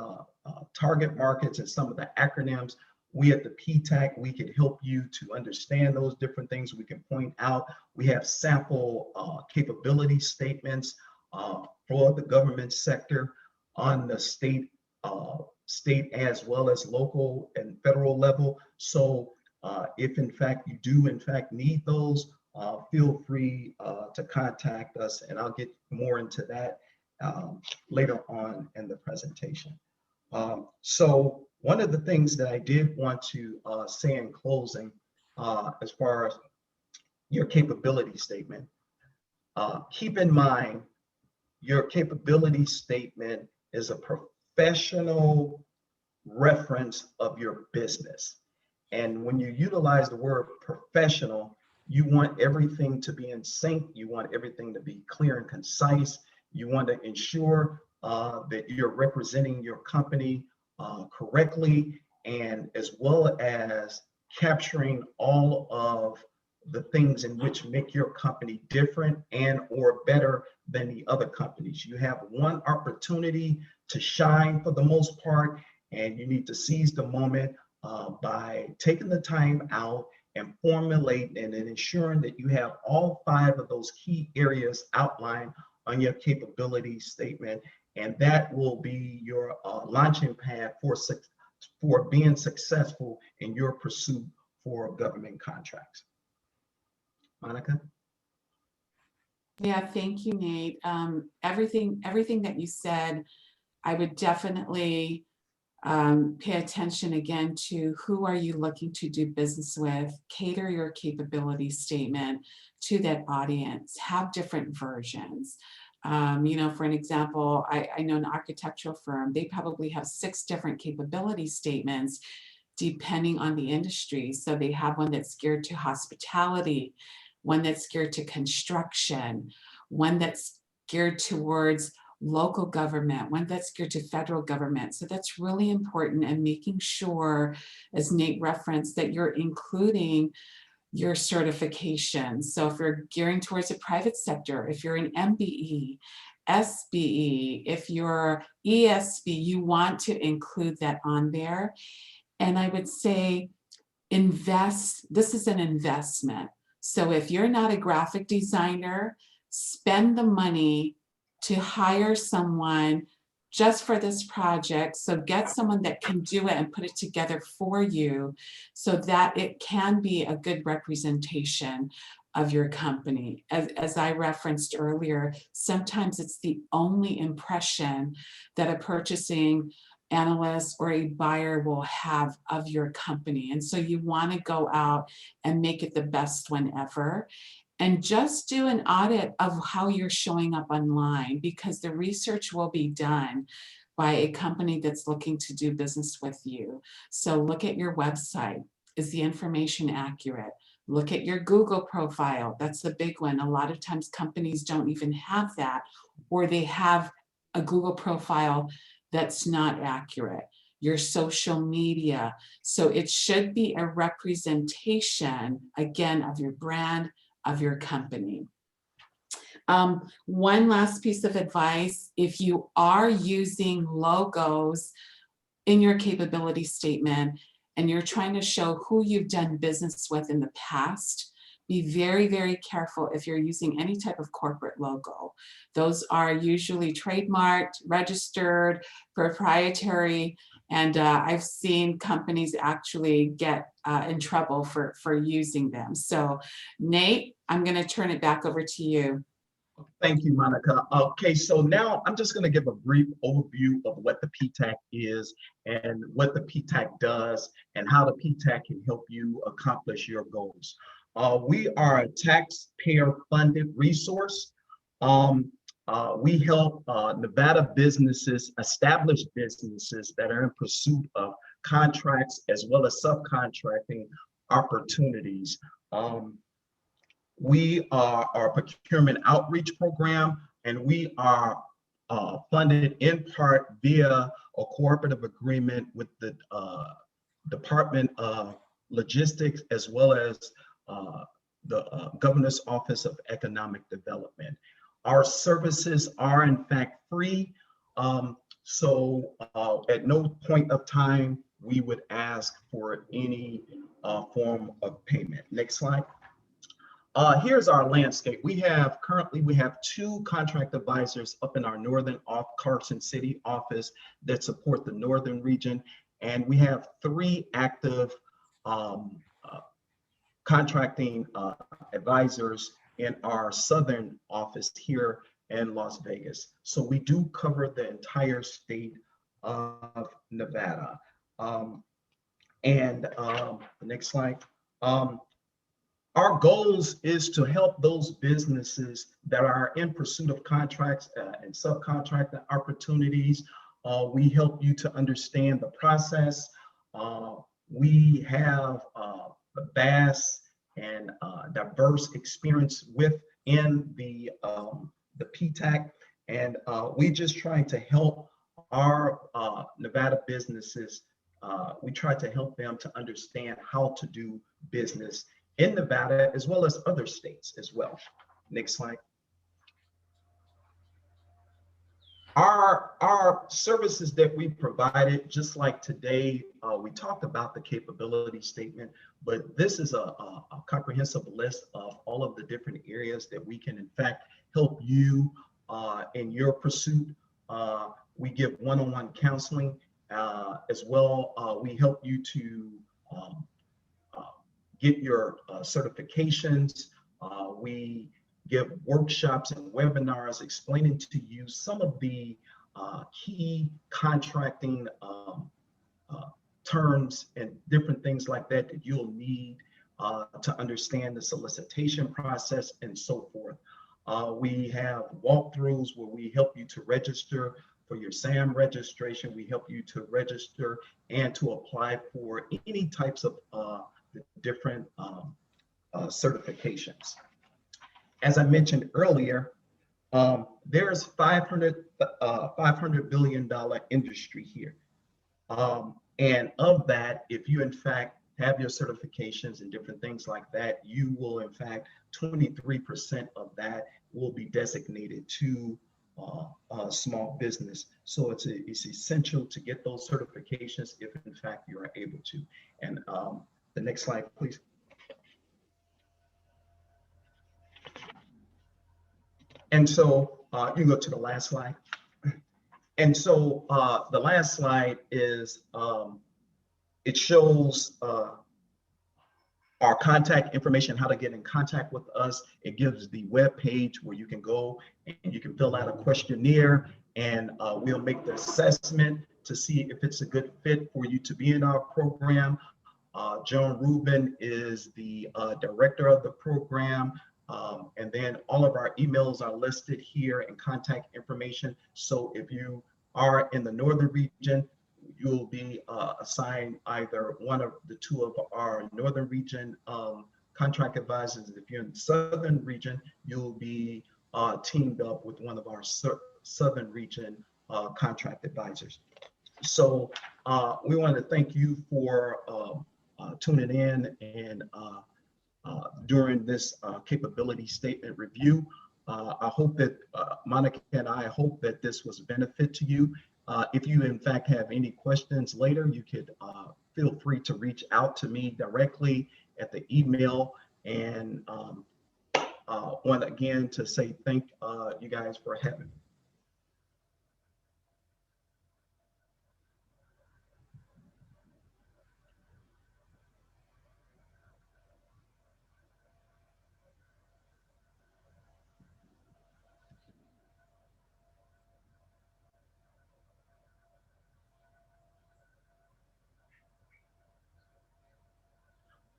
Speaker 4: target markets and some of the acronyms, we at the PTAC, we can help you to understand those different things. We can point out, we have sample capability statements for the government sector on the state as well as local and federal level. So if in fact you do in fact need those, feel free to contact us, and I'll get more into that later on in the presentation. So one of the things that I did want to say in closing, as far as your capability statement, keep in mind your capability statement is a professional reference of your business. And when you utilize the word professional, you want everything to be in sync. You want everything to be clear and concise. You want to ensure that you're representing your company correctly, and as well as capturing all of the things in which make your company different and or better than the other companies. You have one opportunity to shine for the most part, and you need to seize the moment by taking the time out and formulating and ensuring that you have all 5 of those key areas outlined on your capability statement, and that will be your launching pad for being successful in your pursuit for government contracts. Monica?
Speaker 5: Yeah, thank you, Nate. Everything that you said, I would definitely pay attention again to who are you looking to do business with, cater your capability statement to that audience, have different versions. You know, for an example, I know an architectural firm, they probably have 6 different capability statements depending on the industry. So they have one that's geared to hospitality, one that's geared to construction, one that's geared towards local government, one that's geared to federal government. So that's really important, and making sure, as Nate referenced, that you're including your certifications. So if you're gearing towards the private sector, if you're an MBE, SBE, if you're ESB, you want to include that on there. And I would say invest, this is an investment. So if you're not a graphic designer, spend the money to hire someone just for this project. So get someone that can do it and put it together for you so that it can be a good representation of your company. As I referenced earlier, sometimes it's the only impression that a purchasing analyst or a buyer will have of your company. And so you want to go out and make it the best one ever. And just do an audit of how you're showing up online, because the research will be done by a company that's looking to do business with you. So look at your website. Is the information accurate? Look at your Google profile. That's the big one. A lot of times companies don't even have that, or they have a Google profile that's not accurate. Your social media. So it should be a representation, again, of your brand, of your company. One last piece of advice: if you are using logos in your capability statement and you're trying to show who you've done business with in the past, be very, very careful if you're using any type of corporate logo. Those are usually trademarked, registered, proprietary, and I've seen companies actually get in trouble for using them. So Nate, I'm going to turn it back over to you.
Speaker 4: Thank you, Monica. Okay, so now I'm just going to give a brief overview of what the PTAC is and what the PTAC does and how the PTAC can help you accomplish your goals. We are a taxpayer-funded resource. We help Nevada businesses, established businesses that are in pursuit of contracts as well as subcontracting opportunities. We are our procurement outreach program, and we are funded in part via a cooperative agreement with the Department of Logistics as well as the Governor's Office of Economic Development. Our services are in fact free, so at no point of time we would ask for any form of payment. Next slide. Here's our landscape. Currently we have 2 contract advisors up in our northern Carson City office that support the northern region, and we have 3 active contracting advisors in our southern office here in Las Vegas. So we do cover the entire state of Nevada. The next slide. Our goals is to help those businesses that are in pursuit of contracts and subcontracting opportunities. We help you to understand the process. We have a vast and diverse experience within the PTAC, and we just trying to help our Nevada businesses. We try to help them to understand how to do business in Nevada as well as other states as well. Next slide. Our services that we provided, just like today, we talked about the capability statement, but this is a comprehensive list of all of the different areas that we can in fact help you in your pursuit. We give one-on-one counseling as well. We help you to get your certifications. We give workshops and webinars explaining to you some of the key contracting terms and different things like that that you'll need to understand the solicitation process and so forth. We have walkthroughs where we help you to register for your SAM registration. We help you to register and to apply for any types of different certifications. As I mentioned earlier, there's $500 billion industry here. And of that, if you in fact have your certifications and different things like that, you will in fact, 23% of that will be designated to small business. So it's essential to get those certifications if in fact you are able to. And the next slide, please. And so you can go to the last slide. And so the last slide is, it shows our contact information, how to get in contact with us. It gives the web page where you can go and you can fill out a questionnaire, and we'll make the assessment to see if it's a good fit for you to be in our program. Joan Rubin is the director of the program. And then all of our emails are listed here and contact information. So if you are in the northern region, you'll be assigned either one of the 2 of our northern region contract advisors. If you're in the southern region, you'll be teamed up with one of our southern region contract advisors. So we want to thank you for tuning in and during this capability statement review. I hope that Monica and I hope that this was a benefit to you. If you in fact have any questions later, you could feel free to reach out to me directly at the email. And want again to say thank you guys for having me.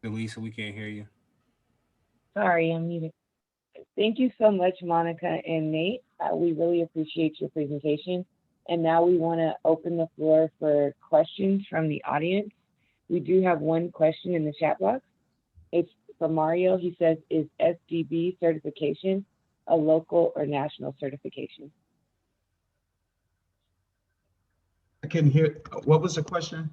Speaker 6: Elisa, we can't hear you.
Speaker 1: Sorry, I'm muted. Thank you so much, Monica and Nate. We really appreciate your presentation. And now we want to open the floor for questions from the audience. We do have one question in the chat box. It's from Mario. He says, is SDB certification a local or national certification?
Speaker 4: I couldn't hear. What was the question?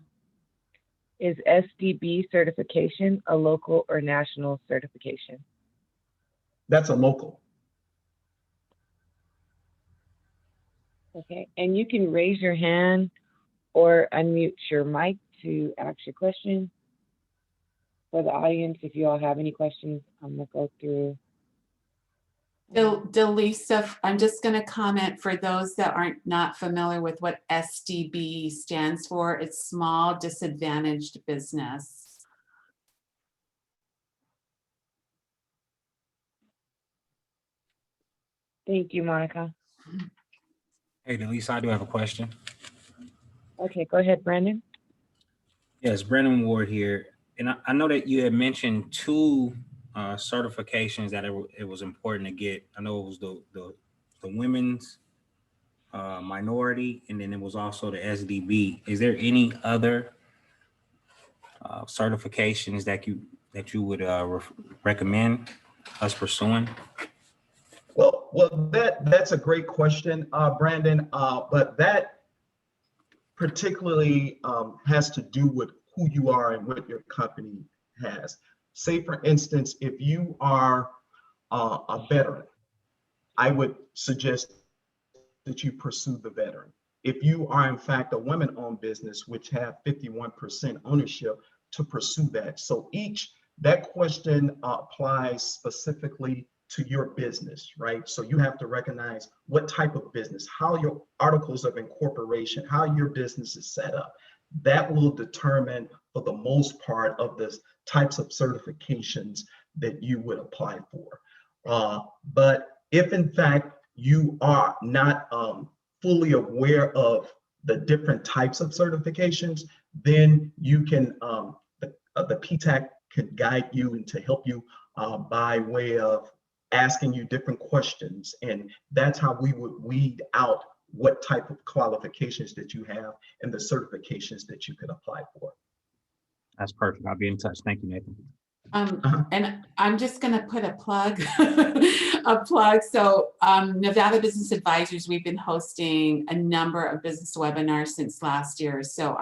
Speaker 1: Is SDB certification a local or national certification?
Speaker 4: That's a local.
Speaker 1: Okay, and you can raise your hand or unmute your mic to ask your question. For the audience, if you all have any questions, I'm gonna go through.
Speaker 5: Delisa, I'm just going to comment for those that aren't not familiar with what SDB stands for. It's small disadvantaged business.
Speaker 1: Thank you, Monica.
Speaker 6: Hey, Delisa, I do have a question.
Speaker 1: Okay, go ahead, Brandon.
Speaker 6: Yes, Brandon Ward here. And I know that you had mentioned two certifications that it was important to get. I know it was the women's minority, and then it was also the SDB. Is there any other certifications that you would recommend us pursuing?
Speaker 4: Well, that's a great question, Brandon. But that particularly has to do with who you are and what your company has. Say, for instance, if you are a veteran, I would suggest that you pursue the veteran. If you are, in fact, a women-owned business, which have 51% ownership, to pursue that. So that question applies specifically to your business, right? So you have to recognize what type of business, how your articles of incorporation, how your business is set up. That will determine, for the most part, of the types of certifications that you would apply for. But if, in fact, you are not fully aware of the different types of certifications, then you can, the PTAC can guide you and to help you by way of asking you different questions. And that's how we would weed out what type of qualifications that you have and the certifications that you could apply for.
Speaker 6: That's perfect. I'll be in touch. Thank you, Nathan.
Speaker 5: And I'm just going to put a plug, So Nevada Business Advisors, we've been hosting a number of business webinars since last year. So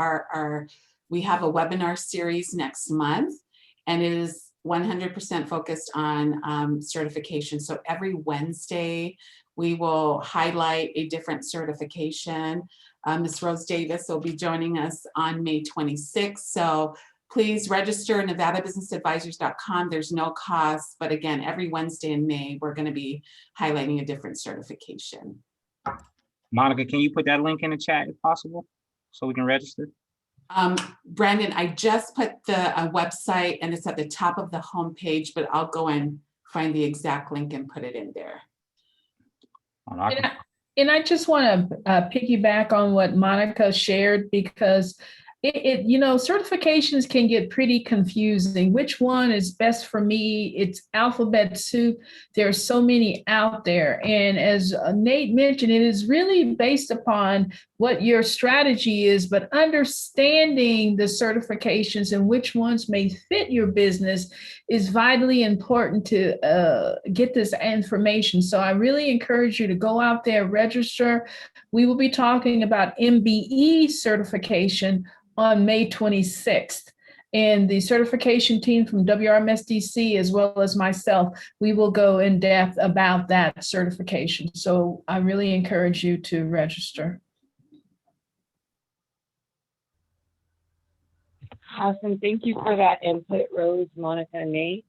Speaker 5: we have a webinar series next month, and it is 100% focused on certification. So every Wednesday, we will highlight a different certification. Ms. Rose Davis will be joining us on May 26th. So please register nevadabusinessadvisors.com. There's no cost, but again, every Wednesday in May, we're going to be highlighting a different certification.
Speaker 6: Monica, can you put that link in the chat if possible so we can register?
Speaker 5: Brandon, I just put the website, and it's at the top of the homepage, but I'll go and find the exact link and put it in there.
Speaker 3: And I just want to piggyback on what Monica shared, because certifications can get pretty confusing. Which one is best for me? It's alphabet soup. There are so many out there. And as Nate mentioned, it is really based upon what your strategy is, but understanding the certifications and which ones may fit your business is vitally important to get this information. So I really encourage you to go out there, register. We will be talking about MBE certification on May 26th. And the certification team from WRMSDC, as well as myself, we will go in depth about that certification. So I really encourage you to register.
Speaker 1: Awesome. Thank you for that input, Rose, Monica, and Nate.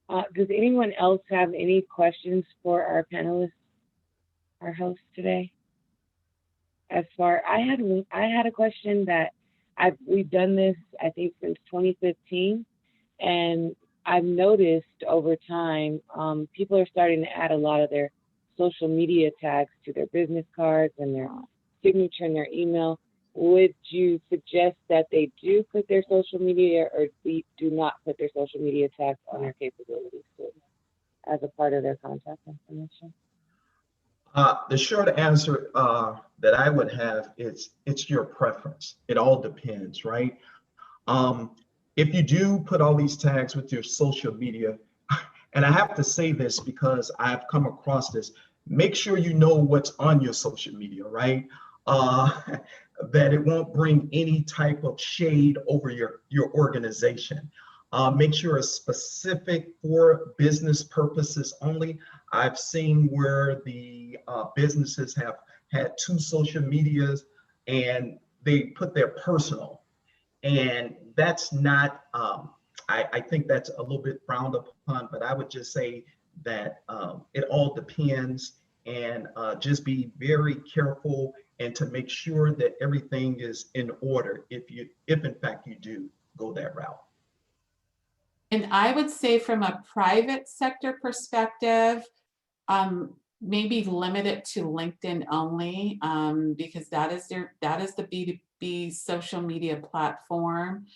Speaker 1: Does anyone else have any questions for our panelists, our hosts today? I had a question that we've done this, I think, since 2015, and I've noticed over time, people are starting to add a lot of their social media tags to their business cards and their signature and their email. Would you suggest that they do put their social media, or do not put their social media tags on their capabilities? as a part of their contact information?
Speaker 4: The short answer that I would have is it's your preference. It all depends, right? If you do put all these tags with your social media, and I have to say this because I've come across this, make sure you know what's on your social media, right? That it won't bring any type of shade over your organization. Make sure it's specific for business purposes only. I've seen where the businesses have had two social medias and they put their personal, and that's not, I think that's a little bit frowned upon, but I would just say that it all depends, and just be very careful and to make sure that everything is in order if in fact you do go that route.
Speaker 5: And I would say from a private sector perspective, maybe limit it to LinkedIn only, because that is the B2B social media platform.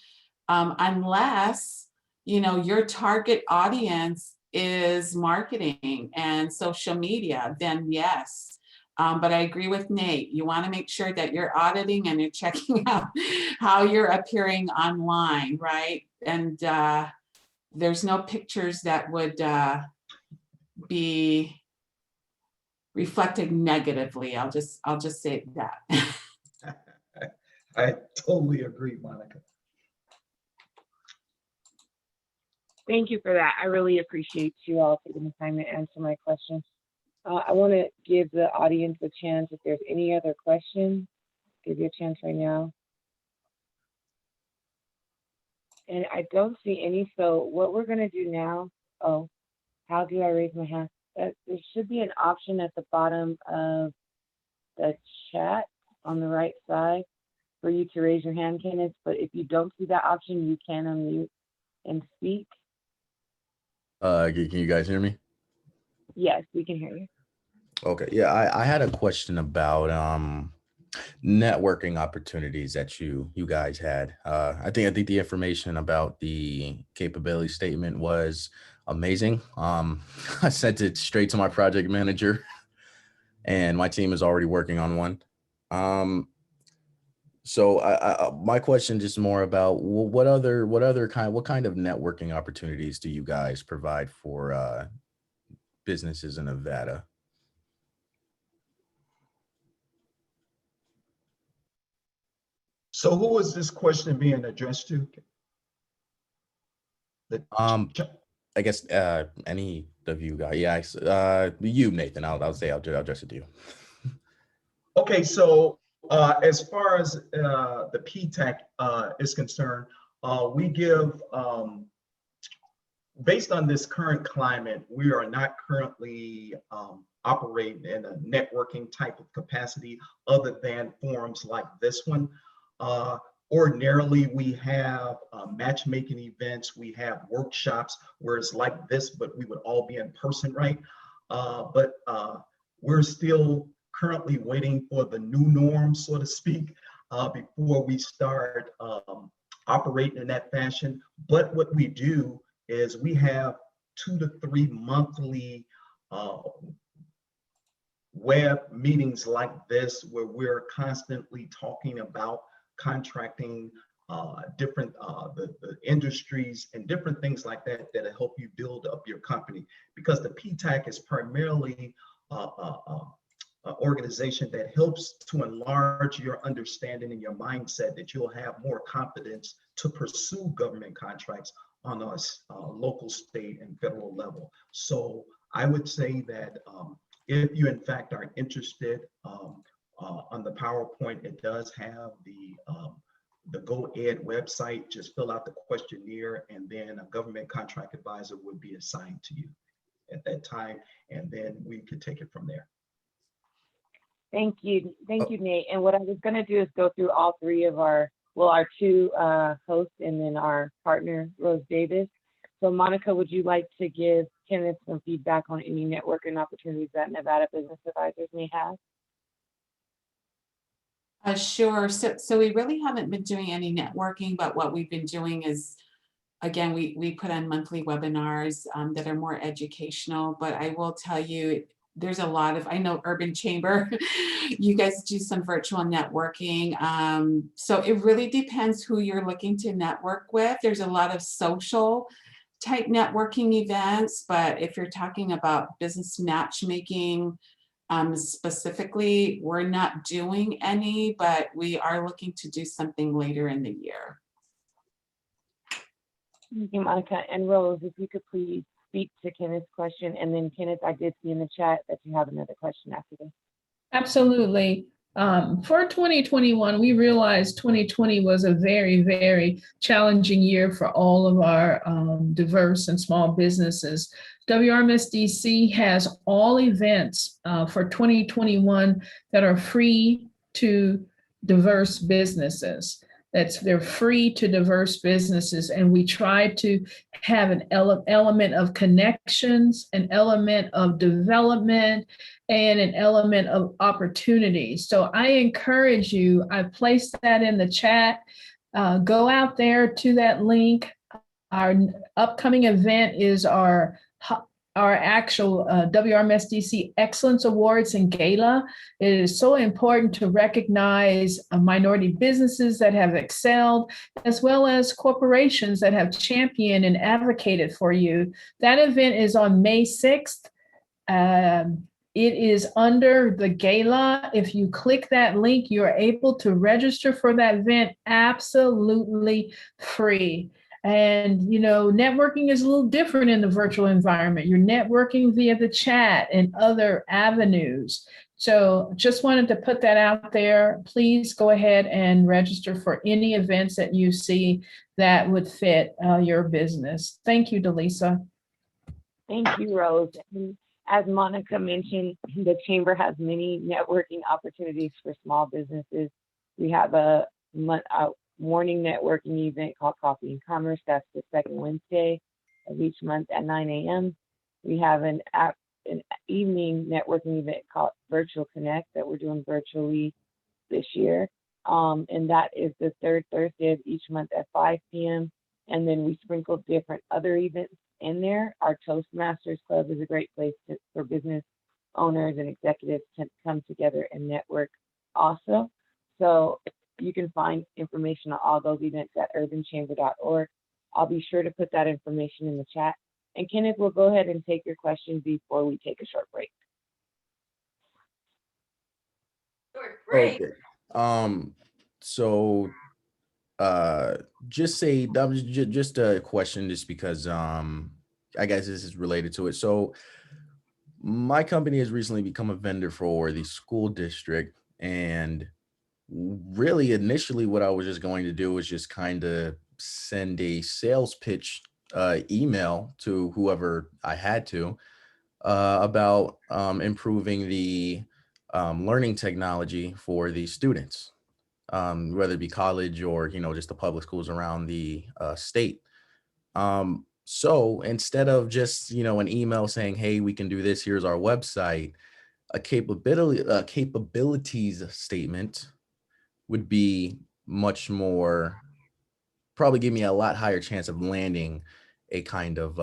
Speaker 5: Unless, your target audience is marketing and social media, then yes. But I agree with Nate. You want to make sure that you're auditing and you're checking out how you're appearing online, right? And there's no pictures that would be reflected negatively. I'll just say that.
Speaker 4: I totally agree, Monica.
Speaker 1: Thank you for that. I really appreciate you all taking the time to answer my questions. I want to give the audience a chance. If there's any other questions, give you a chance right now. And I don't see any. So what we're going to do now, how do I raise my hand? There should be an option at the bottom of the chat on the right side for you to raise your hand, Kenneth. But if you don't see that option, you can unmute and speak.
Speaker 7: Can you guys hear me?
Speaker 1: Yes, we can hear you.
Speaker 7: Okay, yeah, I had a question about networking opportunities that you guys had. I think the information about the capability statement was amazing. I sent it straight to my project manager, and my team is already working on one. So my question is more about what kind of networking opportunities do you guys provide for businesses in Nevada?
Speaker 4: So who is this question being addressed to?
Speaker 7: I guess any of you guys. Yeah, you, Nathan. I'll address it to you.
Speaker 4: Okay, so as far as the PTAC is concerned, we give, based on this current climate, we are not currently operating in a networking type of capacity other than forums like this one. Ordinarily, we have matchmaking events, we have workshops where it's like this, but we would all be in person, right? But we're still currently waiting for the new norm, so to speak, before we start operating in that fashion. But what we do is we have 2 to 3 monthly web meetings like this, where we're constantly talking about contracting, different the industries and different things like that that help you build up your company. Because the PTAC is primarily organization that helps to enlarge your understanding and your mindset, that you'll have more confidence to pursue government contracts on a local, state, and federal level. So I would say that if you in fact are interested, on the PowerPoint, it does have the GoEd website. Just fill out the questionnaire, and then a government contract advisor would be assigned to you at that time, and then we could take it from there.
Speaker 1: Thank you, Nate. And what I was going to do is go through all three of our 2 hosts and then our partner, Rose Davis. So Monica, would you like to give Kenneth some feedback on any networking opportunities that Nevada Business Advisors may have?
Speaker 5: Sure. So we really haven't been doing any networking, but what we've been doing is again, we put on monthly webinars that are more educational, but I will tell you, there's a lot of, I know Urban Chamber, you guys do some virtual networking. So it really depends who you're looking to network with. There's a lot of social type networking events, but if you're talking about business matchmaking, specifically, we're not doing any, but we are looking to do something later in the year.
Speaker 1: Thank you, Monica. And Rose, if you could please speak to Kenneth's question. And then Kenneth, I did see in the chat that you have another question after this.
Speaker 3: Absolutely. For 2021, we realized 2020 was a very, very challenging year for all of our diverse and small businesses. WRMSDC has all events for 2021 that are free to diverse businesses. They're free to diverse businesses, and we try to have an element of connections, an element of development, and an element of opportunity. So I encourage you, I placed that in the chat. Go out there to that link. Our upcoming event is our actual WRMSDC Excellence Awards and Gala. It is so important to recognize minority businesses that have excelled, as well as corporations that have championed and advocated for you. That event is on May 6th. It is under the gala. If you click that link, you're able to register for that event absolutely free. And, you know, networking is a little different in the virtual environment. You're networking via the chat and other avenues. So just wanted to put that out there. Please go ahead and register for any events that you see that would fit your business. Thank you, Delisa.
Speaker 1: Thank you, Rose. And as Monica mentioned, the Chamber has many networking opportunities for small businesses. We have a morning networking event called Coffee and Commerce. That's the second Wednesday of each month at 9 a.m. We have an evening networking event called Virtual Connect that we're doing virtually this year. And that is the third Thursday of each month at 5 p.m. And then we sprinkle different other events in there. Our Toastmasters Club is a great place for business owners and executives to come together and network also. So you can find information on all those events at urbanchamber.org. I'll be sure to put that information in the chat. And Kenneth will go ahead and take your question before we take a short break.
Speaker 7: Short break. Okay. So just say that was just a question, just because I guess this is related to it. So my company has recently become a vendor for the school district, and really initially what I was just going to do was just kind of send a sales pitch email to whoever I had to about improving the learning technology for the students, whether it be college or, you know, just the public schools around the state. So instead of just, you know, an email saying, hey, we can do this, here's our website, a capabilities statement would be much more, probably give me a lot higher chance of landing a kind of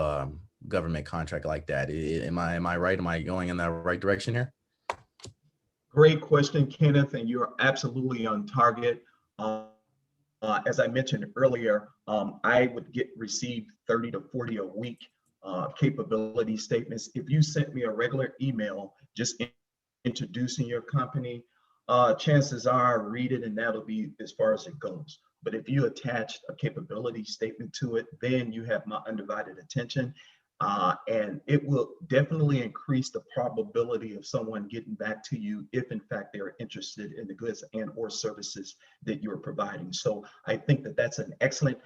Speaker 7: government contract like that. Am I right? Am I going in the right direction here?
Speaker 4: Great question, Kenneth, and you're absolutely on target. As I mentioned earlier, I would receive 30 to 40 a week capability statements. If you sent me a regular email just introducing your company, chances are I read it and that'll be as far as it goes. But if you attach a capability statement to it, then you have my undivided attention. And it will definitely increase the probability of someone getting back to you if in fact they're interested in the goods and or services that you're providing. So I think that that's an excellent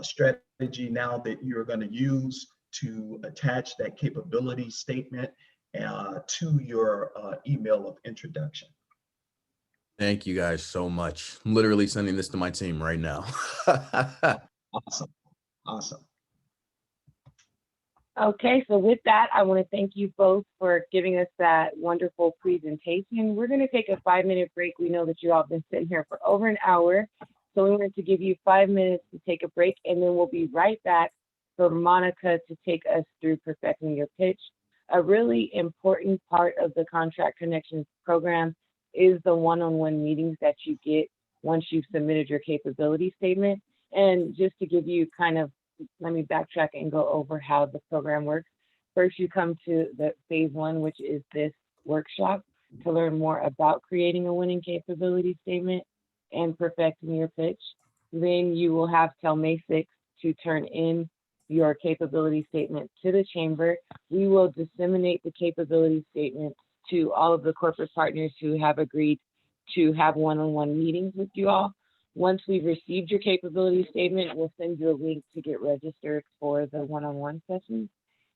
Speaker 4: strategy now that you're going to use to attach that capability statement to your email of introduction.
Speaker 7: Thank you guys so much. I'm literally sending this to my team right now.
Speaker 4: Awesome. Awesome.
Speaker 1: Okay, so with that, I want to thank you both for giving us that wonderful presentation. We're going to take a 5-minute break. We know that you all have been sitting here for over an hour. So we wanted to give you 5 minutes to take a break, and then we'll be right back for Monica to take us through perfecting your pitch. A really important part of the Contract Connections program is the one-on-one meetings that you get once you've submitted your capability statement. And just to give you kind of, let me backtrack and go over how the program works. First, you come to the phase 1, which is this workshop, to learn more about creating a winning capability statement and perfecting your pitch. Then you will have till May 6th to turn in your capability statement to the chamber. We will disseminate the capability statement to all of the corporate partners who have agreed to have one-on-one meetings with you all. Once we've received your capability statement, we'll send you a link to get registered for the one-on-one sessions.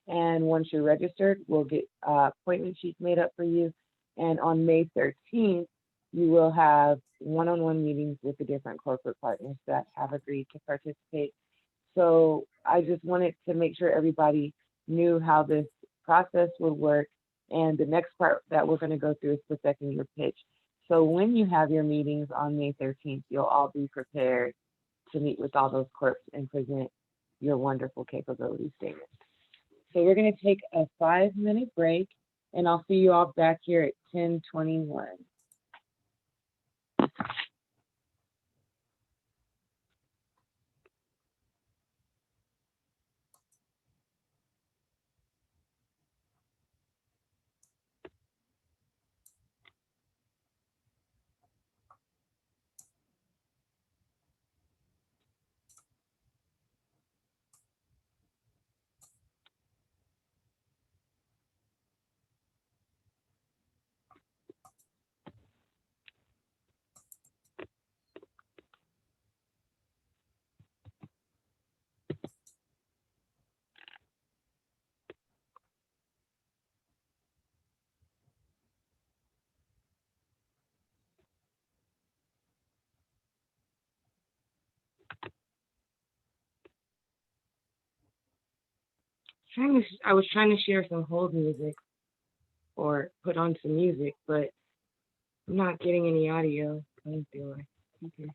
Speaker 1: And once you're registered, we'll get appointment sheets made up for you. And on May 13th, you will have one-on-one meetings with the different corporate partners that have agreed to participate. So I just wanted to make sure everybody knew how this process would work. And the next part that we're going to go through is perfecting your pitch. So when you have your meetings on May 13th, you'll all be prepared to meet with all those corps and present your wonderful capability statement. So we're going to take a 5-minute break, and I'll see you all back here at 10:21. I was trying to share some hold music or put on some music, but I'm not getting any audio. I don't feel like. Okay.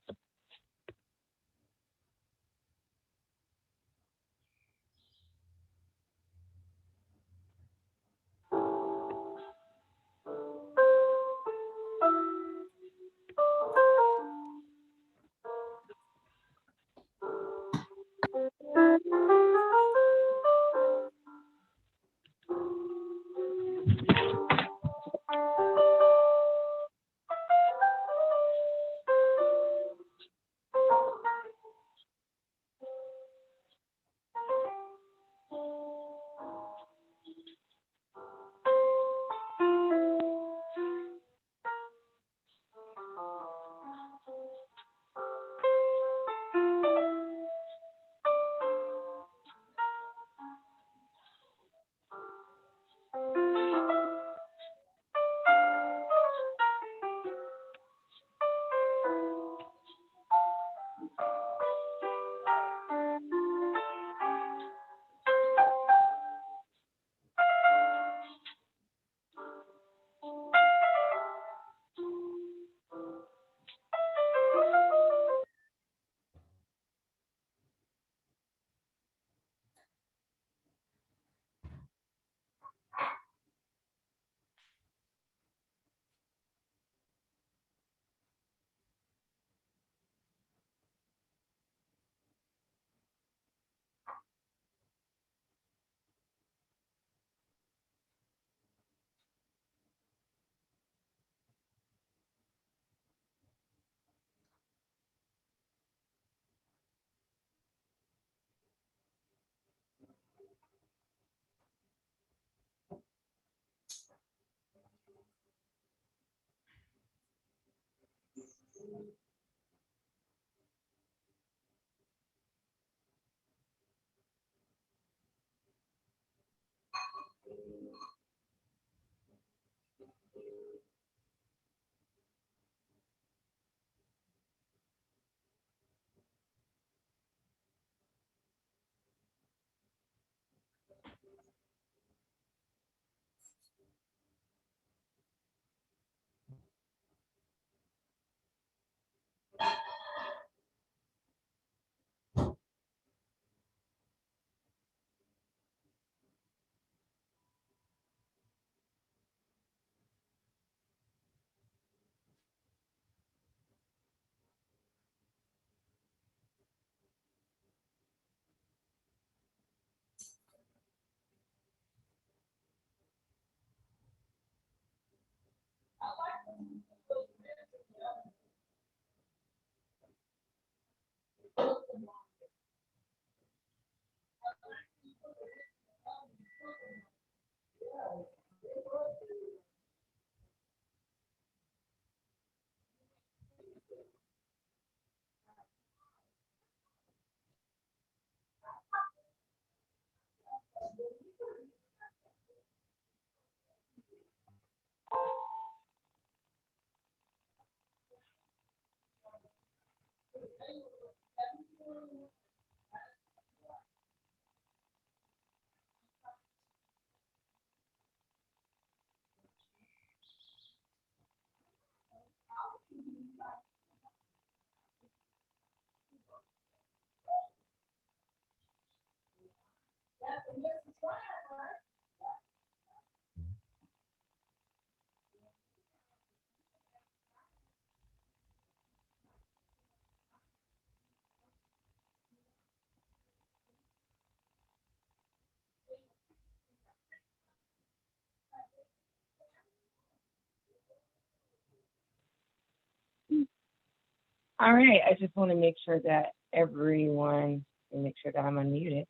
Speaker 1: All right, I just want to make sure that everyone, and make sure that I'm unmuted.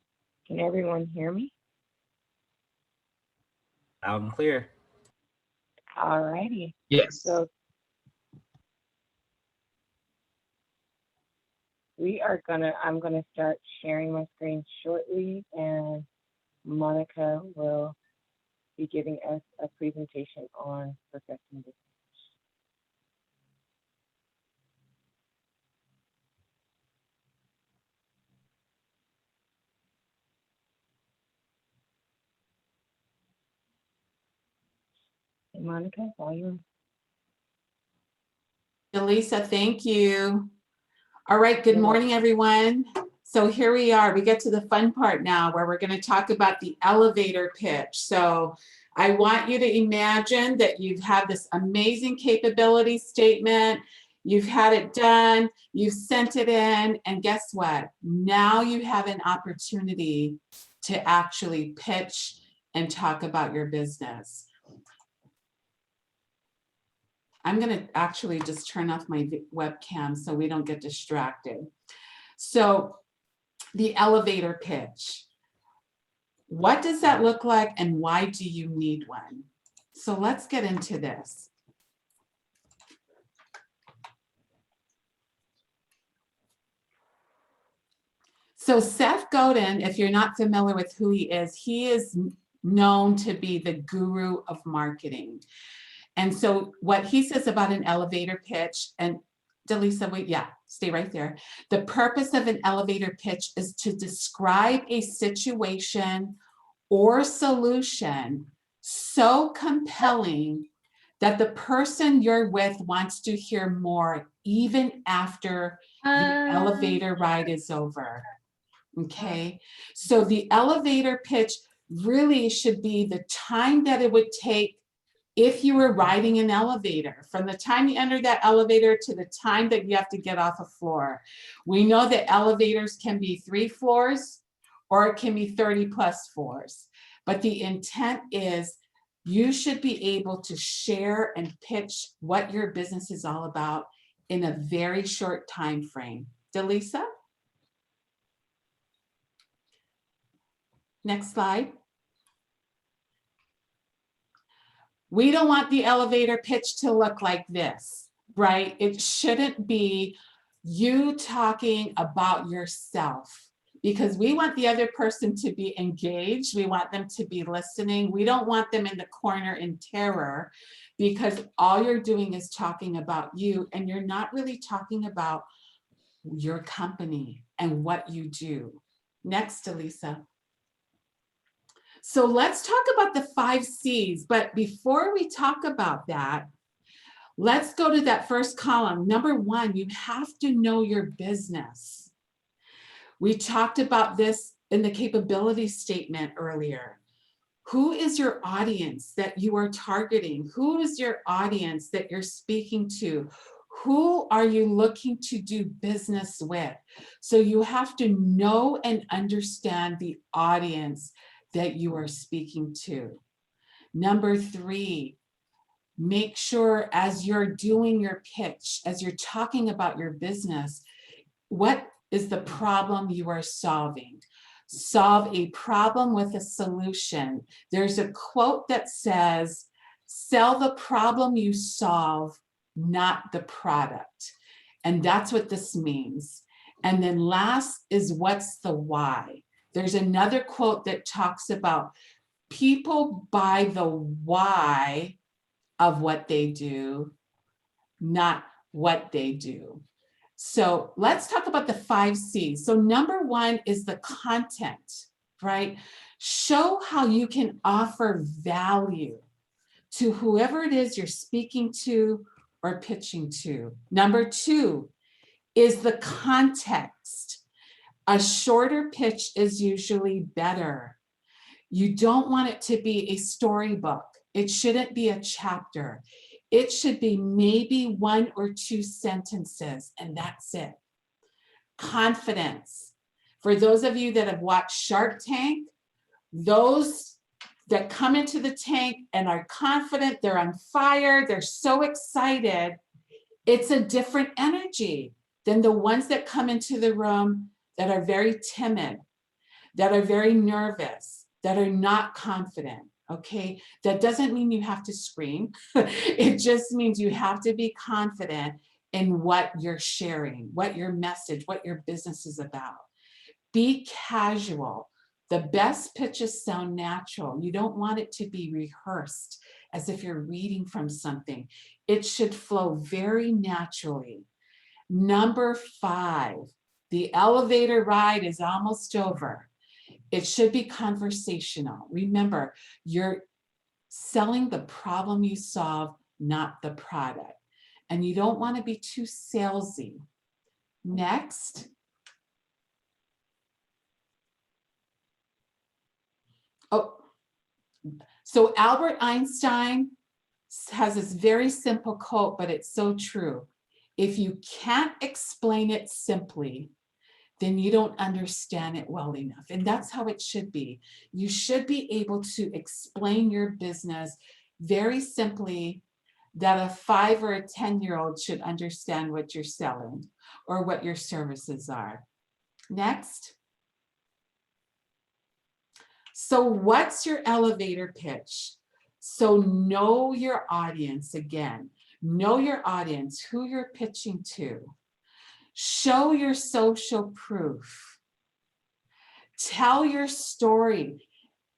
Speaker 1: Can everyone hear me?
Speaker 6: Loud and clear.
Speaker 1: All righty.
Speaker 4: Yes.
Speaker 1: So I'm gonna start sharing my screen shortly, and Monica will be giving us a presentation on perfecting business. Hey, Monica, volume.
Speaker 5: Elisa, thank you. All right, good
Speaker 1: You're welcome.
Speaker 5: morning, everyone. So here we are. We get to the fun part now where we're going to talk about the elevator pitch. So I want you to imagine that you've had this amazing capability statement. You've had it done. You've sent it in. And guess what? Now you have an opportunity to actually pitch and talk about your business. I'm going to actually just turn off my webcam so we don't get distracted. So the elevator pitch. What does that look like and why do you need one? So let's get into this. So Seth Godin, if you're not familiar with who he is known to be the guru of marketing. And so what he says about an elevator pitch, and Delisa, wait, yeah, stay right there. The purpose of an elevator pitch is to describe a situation or solution so compelling that the person you're with wants to hear more even after the elevator ride is over. Okay, so the elevator pitch really should be the time that it would take if you were riding an elevator, from the time you enter that elevator to the time that you have to get off a floor. We know that elevators can be 3 floors or it can be 30 plus floors. But the intent is you should be able to share and pitch what your business is all about in a very short time frame. Delisa? Next slide. We don't want the elevator pitch to look like this, right? It shouldn't be you talking about yourself, because we want the other person to be engaged. We want them to be listening. We don't want them in the corner in terror, because all you're doing is talking about you and you're not really talking about your company and what you do. Next, Elisa. So let's talk about the 5 C's, but before we talk about that, let's go to that first column. Number 1, you have to know your business. We talked about this in the capability statement earlier. Who is your audience that you are targeting? Who is your audience that you're speaking to? Who are you looking to do business with? So you have to know and understand the audience that you are speaking to. Number 3, make sure as you're doing your pitch, as you're talking about your business, what is the problem you are solving? Solve a problem with a solution. There's a quote that says, sell the problem you solve, not the product. And that's what this means. And then last is, what's the why? There's another quote that talks about people buy the why of what they do, not what they do. So let's talk about the 5 C's. So number 1 is the content, right? Show how you can offer value to whoever it is you're speaking to or pitching to. Number 2 is the context. A shorter pitch is usually better. You don't want it to be a storybook. It shouldn't be a chapter. It should be maybe 1 or 2 sentences, and that's it. Confidence. For those of you that have watched Shark Tank, those that come into the tank and are confident, they're on fire, they're so excited, it's a different energy. Then the ones that come into the room that are very timid, that are very nervous, that are not confident, okay? That doesn't mean you have to scream. It just means you have to be confident in what you're sharing, what your message, what your business is about. Be casual. The best pitches sound natural. You don't want it to be rehearsed as if you're reading from something. It should flow very naturally. Number 5, the elevator ride is almost over. It should be conversational. Remember, you're selling the problem you solve, not the product. And you don't want to be too salesy. Next. Oh, so Albert Einstein has this very simple quote, but it's so true. If you can't explain it simply, then you don't understand it well enough. And that's how it should be. You should be able to explain your business very simply, that a 5 or a 10-year-old should understand what you're selling or what your services are. Next. So what's your elevator pitch? So know your audience again. Know your audience, who you're pitching to. Show your social proof. Tell your story.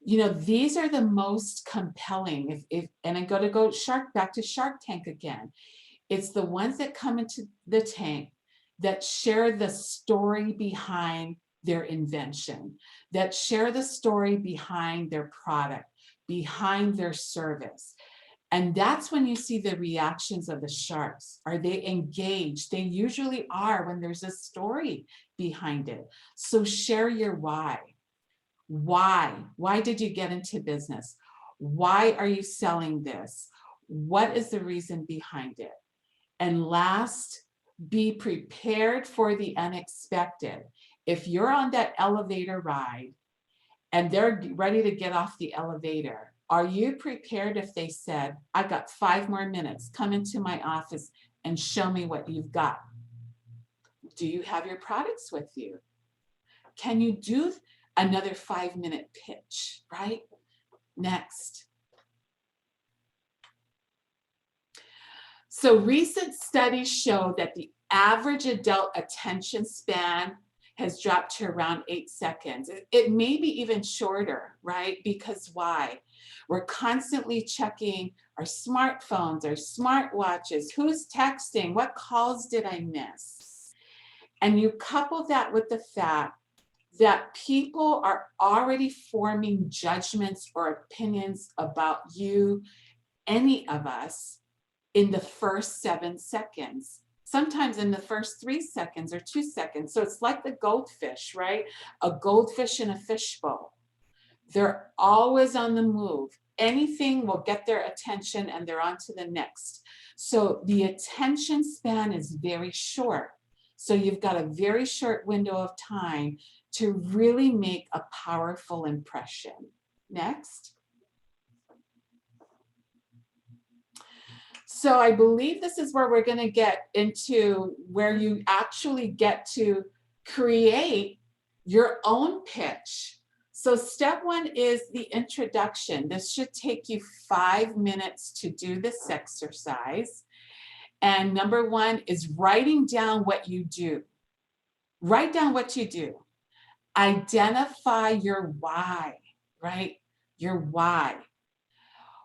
Speaker 5: You know, these are the most compelling. And I'm going to go back to Shark Tank again. It's the ones that come into the tank that share the story behind their invention, that share the story behind their product, behind their service. And that's when you see the reactions of the sharks. Are they engaged? They usually are when there's a story behind it. So share your why. Why? Why did you get into business? Why are you selling this? What is the reason behind it? And last, be prepared for the unexpected. If you're on that elevator ride and they're ready to get off the elevator, are you prepared if they said, I got 5 more minutes, come into my office and show me what you've got? Do you have your products with you? Can you do another 5-minute pitch, right? Next. So recent studies show that the average adult attention span has dropped to around 8 seconds. It may be even shorter, right? Because why? We're constantly checking our smartphones, our smartwatches, who's texting, what calls did I miss? And you couple that with the fact that people are already forming judgments or opinions about you, any of us, in the first 7 seconds. Sometimes in the first 3 seconds or 2 seconds. So it's like the goldfish, right? A goldfish in a fishbowl. They're always on the move. Anything will get their attention and they're on to the next. So the attention span is very short. So you've got a very short window of time to really make a powerful impression. Next. So I believe this is where we're going to get into where you actually get to create your own pitch. So step 1 is the introduction. This should take you 5 minutes to do this exercise. And number 1 is writing down what you do. Write down what you do. Identify your why, right? Your why.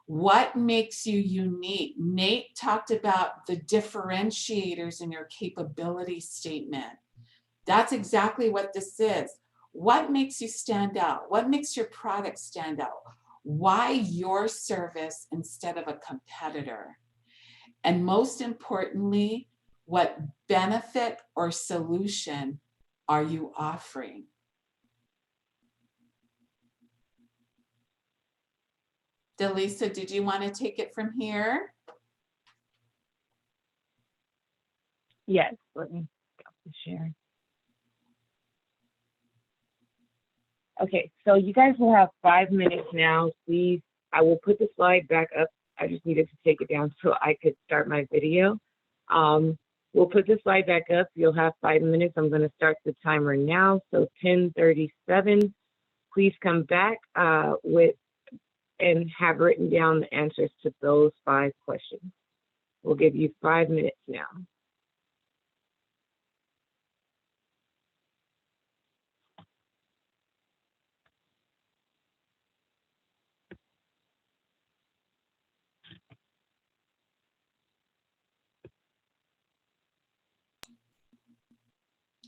Speaker 5: What makes you unique? Nate talked about the differentiators in your capability statement. That's exactly what this is. What makes you stand out? What makes your product stand out? Why your service instead of a competitor? And most importantly, what benefit or solution are you offering? Delisa, did you want to take it from here?
Speaker 1: Yes, let me stop the share. Okay, so you guys will have 5 minutes now. Please, I will put the slide back up. I just needed to take it down so I could start my video. We'll put the slide back up. You'll have 5 minutes. I'm going to start the timer now. So 10:37. Please come back and have written down the answers to those 5 questions. We'll give you 5 minutes now.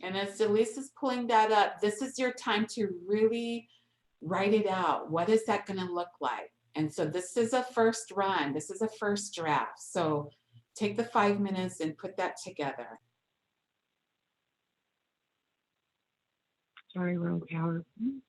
Speaker 5: And as Delise is pulling that up, this is your time to really write it out. What is that going to look like? And so this is a first run. This is a first draft. So take the 5 minutes and put that together.
Speaker 1: Sorry, wrong PowerPoint.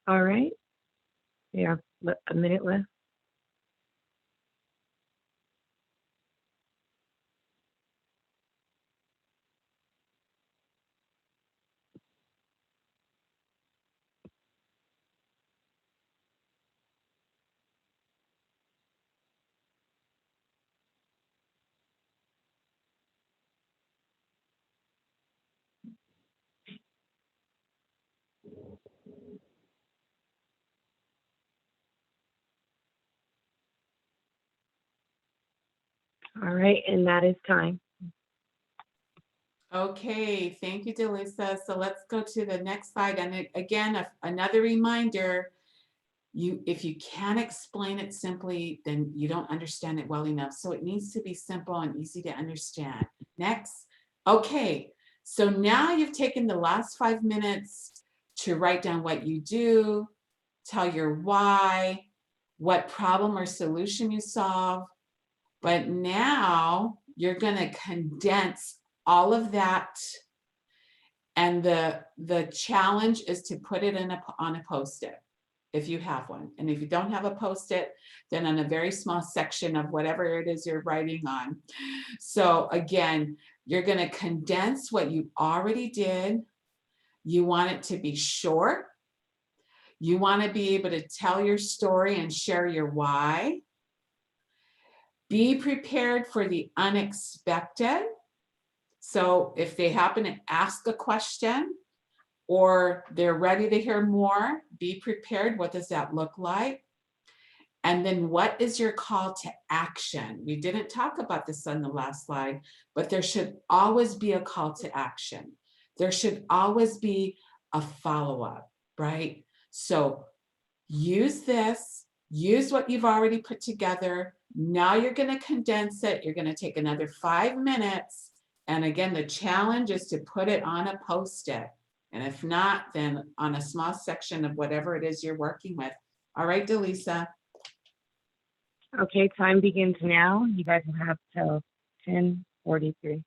Speaker 1: All right. Yeah, a minute left. All right, and that is time.
Speaker 5: Okay, thank you, Delisa. So let's go to the next slide. And again, another reminder, if you can't explain it simply, then you don't understand it well enough. So it needs to be simple and easy to understand. Next. Okay, so now you've taken the last 5 minutes to write down what you do, tell your why, what problem or solution you solve. But now you're going to condense all of that. And the challenge is to put it on a Post-it if you have one. And if you don't have a Post-it, then on a very small section of whatever it is you're writing on. So again, you're going to condense what you already did. You want it to be short. You want to be able to tell your story and share your why. Be prepared for the unexpected. So if they happen to ask a question or they're ready to hear more, be prepared. What does that look like? And then what is your call to action? We didn't talk about this on the last slide, but there should always be a call to action. There should always be a follow-up, right? So use this, use what you've already put together. Now you're going to condense it. You're going to take another 5 minutes. And again, the challenge is to put it on a Post-it. And if not, then on a small section of whatever it is you're working with. All right, Delisa.
Speaker 1: Okay, time begins now. You guys will have till 10:43.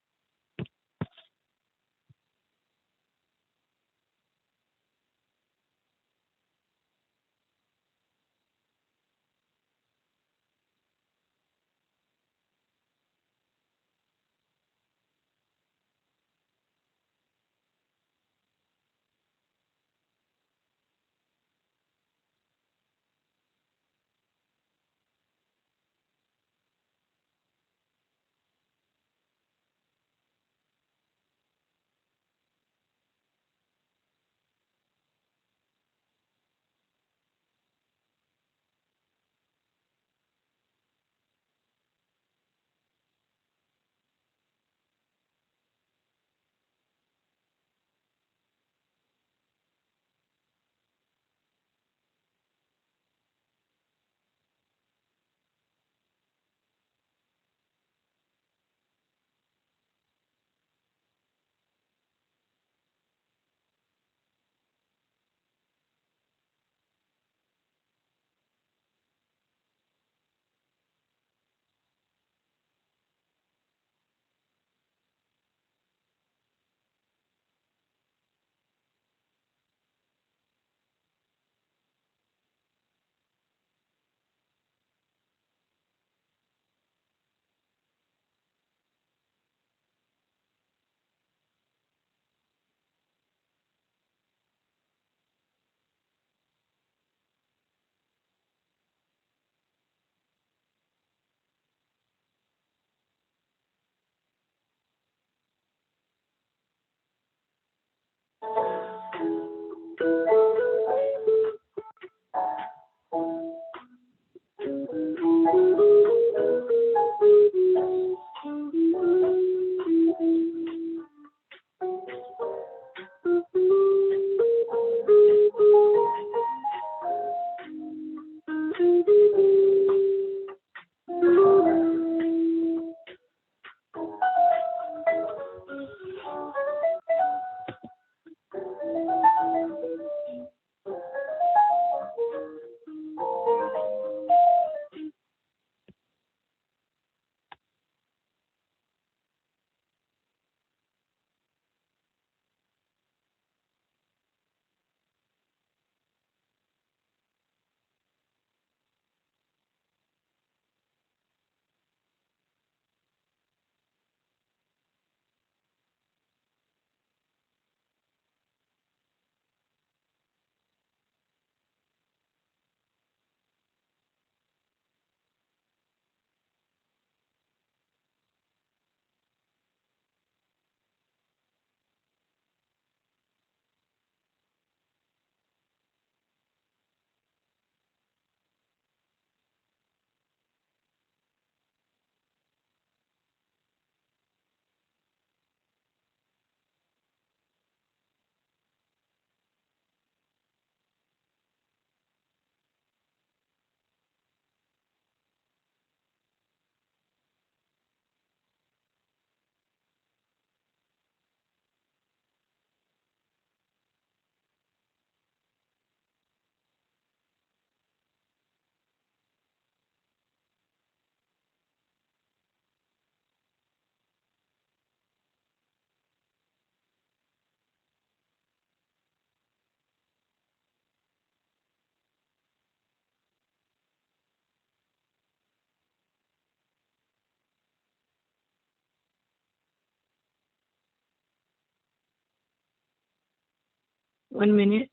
Speaker 1: 1 minute.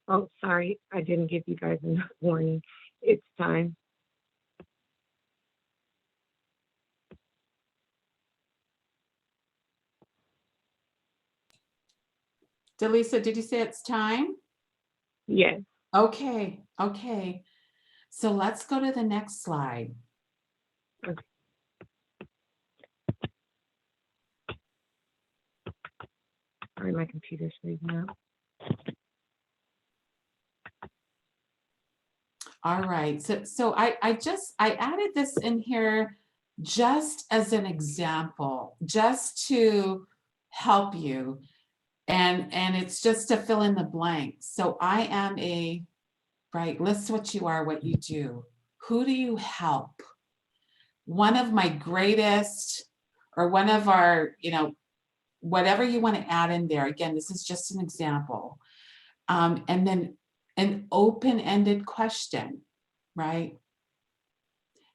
Speaker 1: Oh, sorry, I didn't give you guys enough warning. It's time.
Speaker 5: Delisa, did you say it's time?
Speaker 1: Yes.
Speaker 5: Okay, okay. So let's go to the next slide.
Speaker 1: Okay. Sorry, my computer's freezing out.
Speaker 5: All right, so I added this in here just as an example, just to help you. And it's just to fill in the blanks. So I am a, right, list what you are, what you do. Who do you help? One of my greatest, or one of our, whatever you want to add in there. Again, this is just an example. And then an open-ended question, right?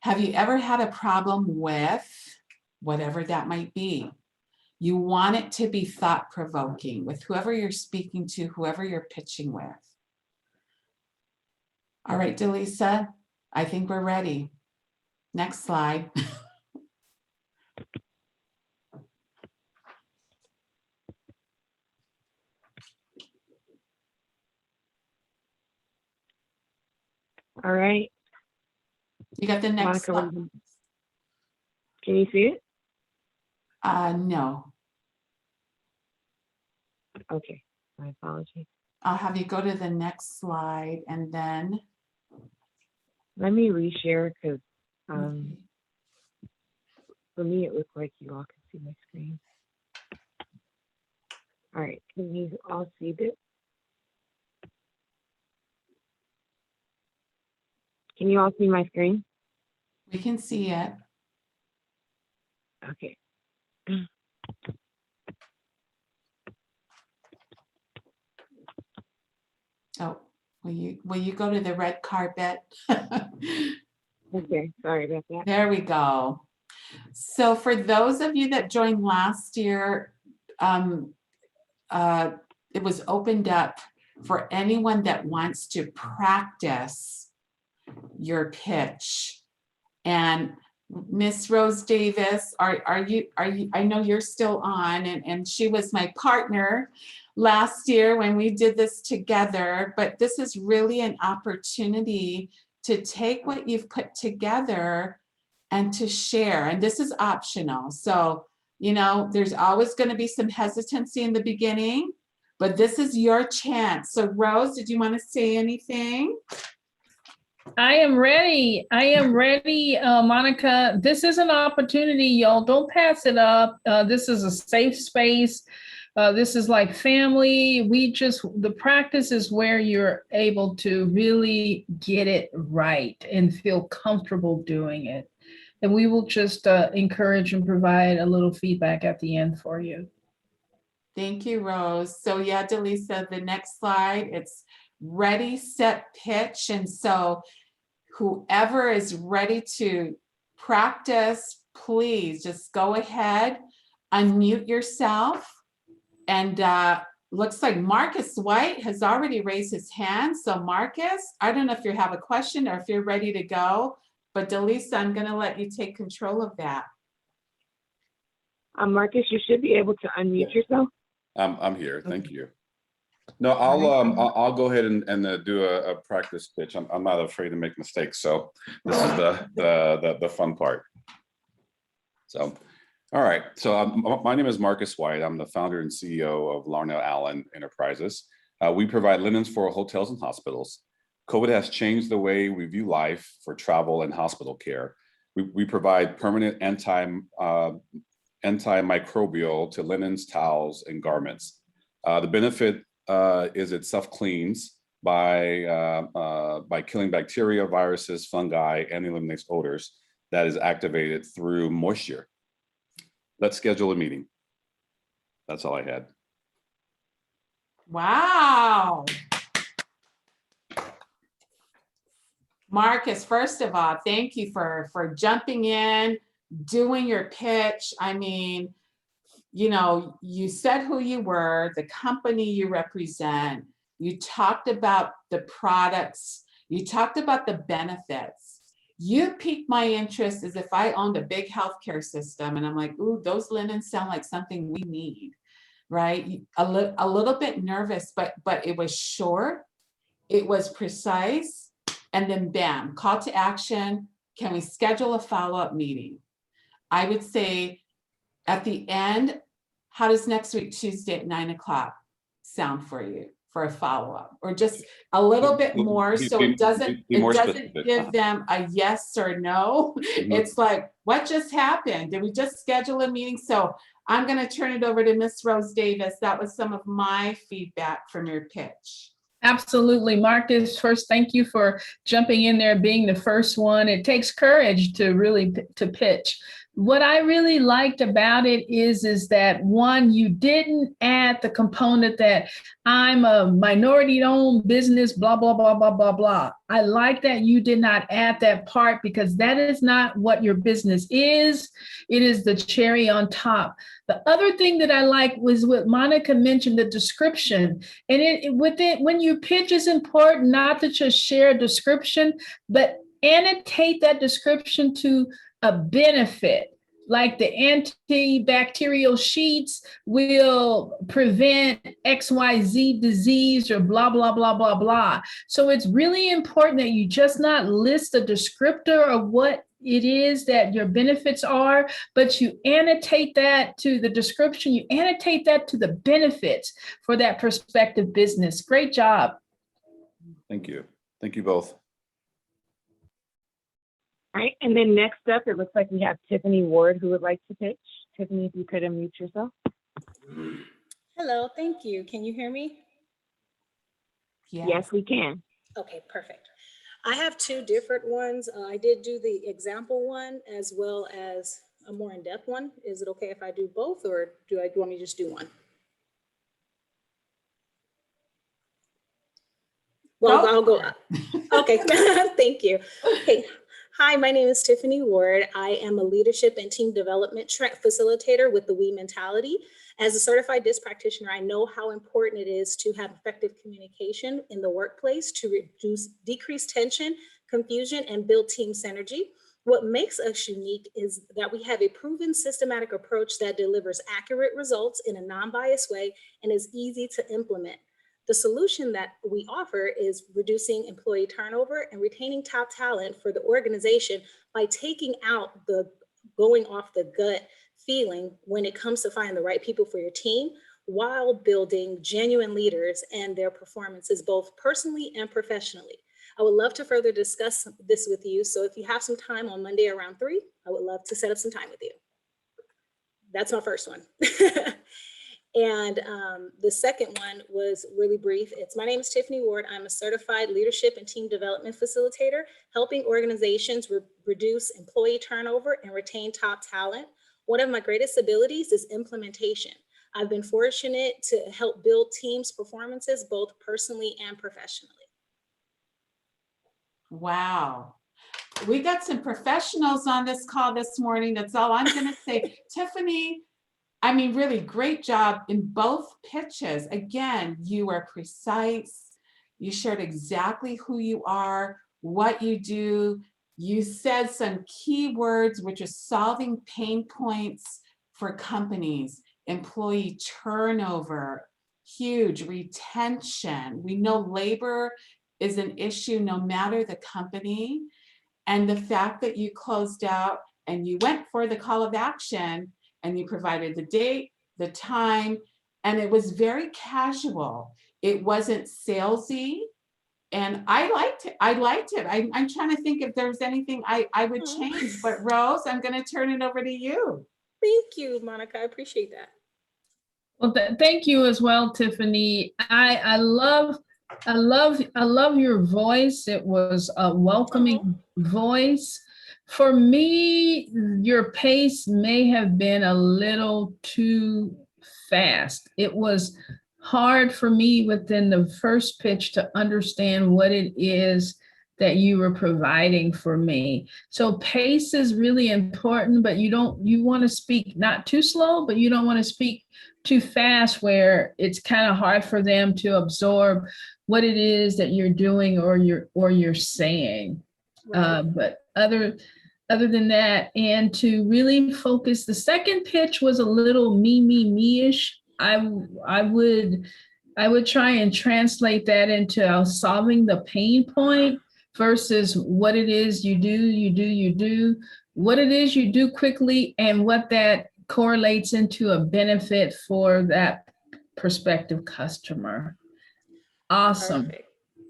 Speaker 5: Have you ever had a problem with whatever that might be? You want it to be thought-provoking with whoever you're speaking to, whoever you're pitching with. All right, Delisa, I think we're ready. Next slide.
Speaker 1: All right.
Speaker 5: You got the next slide?
Speaker 1: Can you see it?
Speaker 5: No.
Speaker 1: Okay, my apologies.
Speaker 5: I'll have you go to the next slide and then.
Speaker 1: Let me reshare because for me, it looks like you all can see my screen. All right, can you all see this? Can you all see my screen?
Speaker 5: We can see it.
Speaker 1: Okay.
Speaker 5: Oh, will you go to the red carpet?
Speaker 1: Okay, sorry about that.
Speaker 5: There we go. So for those of you that joined last year, it was opened up for anyone that wants to practice your pitch. And Miss Rose Davis, are you, I know you're still on, and she was my partner last year when we did this together, but this is really an opportunity to take what you've put together and to share. And this is optional. So, there's always going to be some hesitancy in the beginning, but this is your chance. So Rose, did you want to say anything?
Speaker 3: I am ready. Monica. This is an opportunity, y'all. Don't pass it up. This is a safe space. This is like family. The practice is where you're able to really get it right and feel comfortable doing it. And we will just encourage and provide a little feedback at the end for you.
Speaker 5: Thank you, Rose. So yeah, Delisa, the next slide, it's ready, set, pitch. And so whoever is ready to practice, please just go ahead, unmute yourself. And looks like Marcus White has already raised his hand. So Marcus, I don't know if you have a question or if you're ready to go, but Delisa, I'm going to let you take control of that.
Speaker 1: Marcus, you should be able to unmute yourself.
Speaker 8: I'm here. Thank you. No, I'll go ahead and do a practice pitch. I'm not afraid to make mistakes, so this is the fun part. So, all right. So my name is Marcus White. I'm the founder and CEO of Larnell Allen Enterprises. We provide linens for hotels and hospitals. COVID has changed the way we view life for travel and hospital care. We provide permanent antimicrobial to linens, towels, and garments. The benefit is it self-cleans by killing bacteria, viruses, fungi, and eliminates odors that is activated through moisture. Let's schedule a meeting. That's all I had.
Speaker 5: Wow. Marcus, first of all, thank you for jumping in, doing your pitch. I mean, you know, you said who you were, the company you represent, you talked about the products, you talked about the benefits. You piqued my interest as if I owned a big healthcare system and I'm like, ooh, those linens sound like something we need, right? A little bit nervous, but it was short, it was precise, and then bam, call to action. Can we schedule a follow-up meeting? I would say at the end, how does next week, Tuesday at 9 o'clock sound for you for a follow-up? Or just a little bit more so it doesn't give them a yes or no. It's like, what just happened? Did we just schedule a meeting? So I'm going to turn it over to Miss Rose Davis. That was some of my feedback from your pitch.
Speaker 3: Absolutely. Marcus, first, thank you for jumping in there, being the first one. It takes courage to really to pitch. What I really liked about it is that one, you didn't add the component that I'm a minority-owned business, blah, blah, blah, blah, blah, blah. I like that you did not add that part because that is not what your business is. It is the cherry on top. The other thing that I like was what Monica mentioned, the description. And when you pitch, it's important not to just share a description, but annotate that description to a benefit. Like the antibacterial sheets will prevent XYZ disease or blah, blah, blah, blah, blah. So it's really important that you just not list a descriptor of what it is that your benefits are, but you annotate that to the description, you annotate that to the benefits for that prospective business. Great job.
Speaker 8: Thank you. Thank you both.
Speaker 1: All right, and then next up, it looks like we have Tiffany Ward who would like to pitch. Tiffany, if you could unmute yourself.
Speaker 9: Hello, thank you. Can you hear me?
Speaker 1: Yes, we can.
Speaker 9: Okay, perfect. I have two different ones. I did do the example one as well as a more in-depth one. Is it okay if I do both, or do you want me to just do one? Well, I'll go. Okay, thank you. Okay. Hi, my name is Tiffany Ward. I am a leadership and team development facilitator with the We Mentality. As a certified DISC practitioner, I know how important it is to have effective communication in the workplace to decrease tension, confusion, and build team synergy. What makes us unique is that we have a proven systematic approach that delivers accurate results in a non-biased way and is easy to implement. The solution that we offer is reducing employee turnover and retaining top talent for the organization by taking out the going off the gut feeling when it comes to finding the right people for your team, while building genuine leaders and their performances, both personally and professionally. I would love to further discuss this with you. So if you have some time on Monday around 3, I would love to set up some time with you. That's my first one. And the second one was really brief. My name is Tiffany Ward. I'm a certified leadership and team development facilitator, helping organizations reduce employee turnover and retain top talent. One of my greatest abilities is implementation. I've been fortunate to help build teams' performances, both personally and professionally.
Speaker 5: Wow. We got some professionals on this call this morning. That's all I'm going to say. Tiffany, I mean, really great job in both pitches. Again, you are precise. You shared exactly who you are, what you do. You said some key words, which is solving pain points for companies, employee turnover, huge retention. We know labor is an issue no matter the company. And the fact that you closed out and you went for the call of action and you provided the date, the time, and it was very casual. It wasn't salesy. And I liked it. I'm trying to think if there's anything I would change, but Rose, I'm going to turn it over to you.
Speaker 9: Thank you, Monica. I appreciate that.
Speaker 3: Well, thank you as well, Tiffany. I love your voice. It was a welcoming voice. For me, your pace may have been a little too fast. It was hard for me within the first pitch to understand what it is that you were providing for me. So pace is really important, but you want to speak not too slow, but you don't want to speak too fast where it's kind of hard for them to absorb what it is that you're doing or you're saying.
Speaker 9: Right.
Speaker 3: But other than that, and to really focus, the second pitch was a little me-ish. I would try and translate that into solving the pain point versus what it is you do, what it is you do quickly, and what that correlates into a benefit for that prospective customer. Awesome.
Speaker 9: Perfect.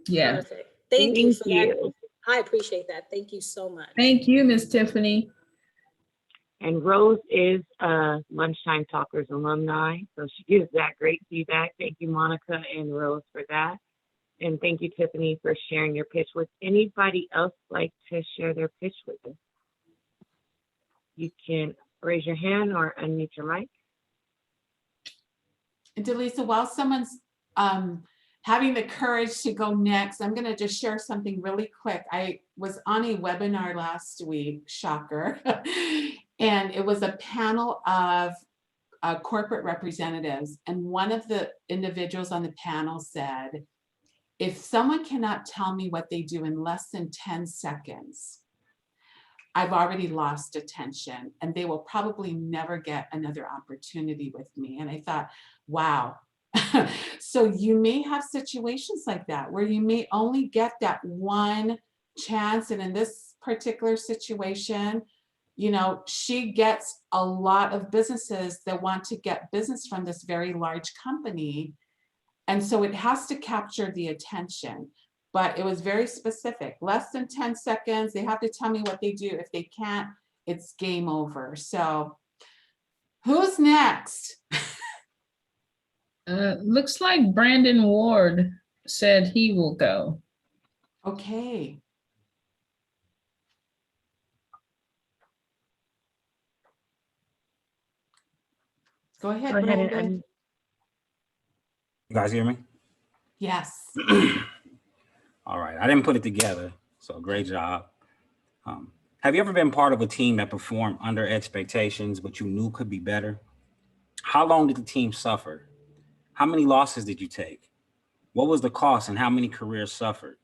Speaker 3: Yeah.
Speaker 9: Perfect. Thank you for that. I appreciate that. Thank you so much.
Speaker 3: Thank you, Ms. Tiffany.
Speaker 1: And Rose is Lunchtime Talkers alumni, so she gives that great feedback. Thank you, Monica and Rose, for that. And thank you, Tiffany, for sharing your pitch. Would anybody else like to share their pitch with us? You can raise your hand or unmute your mic.
Speaker 5: And Delisa, while someone's having the courage to go next, I'm going to just share something really quick. I was on a webinar last week, shocker, and it was a panel of corporate representatives. And one of the individuals on the panel said, if someone cannot tell me what they do in less than 10 seconds, I've already lost attention and they will probably never get another opportunity with me. And I thought, wow. So you may have situations like that where you may only get that one chance. And in this particular situation, you know, she gets a lot of businesses that want to get business from this very large company. And so it has to capture the attention, but it was very specific, less than 10 seconds. They have to tell me what they do. If they can't, it's game over. So who's next?
Speaker 3: Looks like Brandon Ward said he will go.
Speaker 5: Okay. Go ahead, Brandon.
Speaker 6: You guys hear me?
Speaker 5: Yes.
Speaker 6: All right. I didn't put it together, so great job. Have you ever been part of a team that performed under expectations, but you knew could be better? How long did the team suffer? How many losses did you take? What was the cost and how many careers suffered?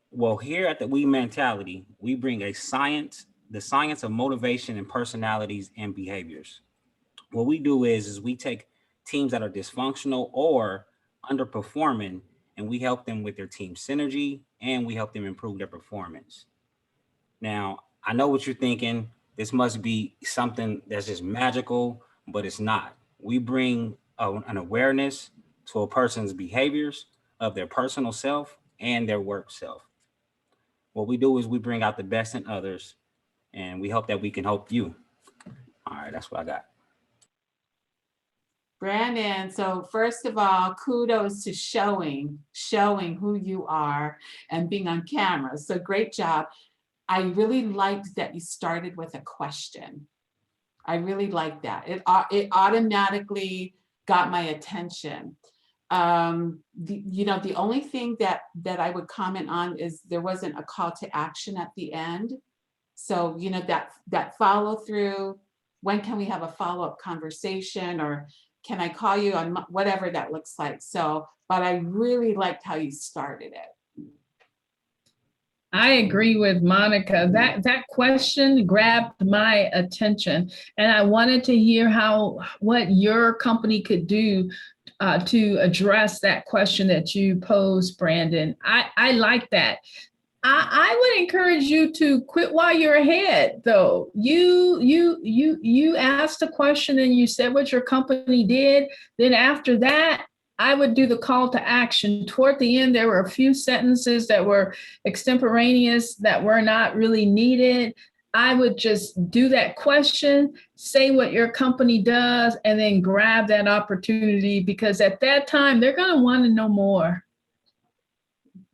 Speaker 6: Well, here at the We Mentality, we bring the science of motivation and personalities and behaviors. What we do is we take teams that are dysfunctional or underperforming, and we help them with their team synergy, and we help them improve their performance. Now, I know what you're thinking. This must be something that's just magical, but it's not. We bring an awareness to a person's behaviors of their personal self and their work self. What we do is we bring out the best in others, and we hope that we can help you. All right, that's what I got.
Speaker 5: Brandon, so first of all, kudos to showing who you are and being on camera. So great job. I really liked that you started with a question. I really liked that. It automatically got my attention. The only thing that I would comment on is there wasn't a call to action at the end. So, you know, that follow through, when can we have a follow-up conversation, or can I call you on whatever that looks like? So, but I really liked how you started it.
Speaker 3: I agree with Monica. That question grabbed my attention, and I wanted to hear what your company could do to address that question that you posed, Brandon. I like that. I would encourage you to quit while you're ahead, though. You asked a question and you said what your company did. Then after that, I would do the call to action. Toward the end, there were a few sentences that were extemporaneous that were not really needed. I would just do that question, say what your company does, and then grab that opportunity, because at that time, they're going to want to know more.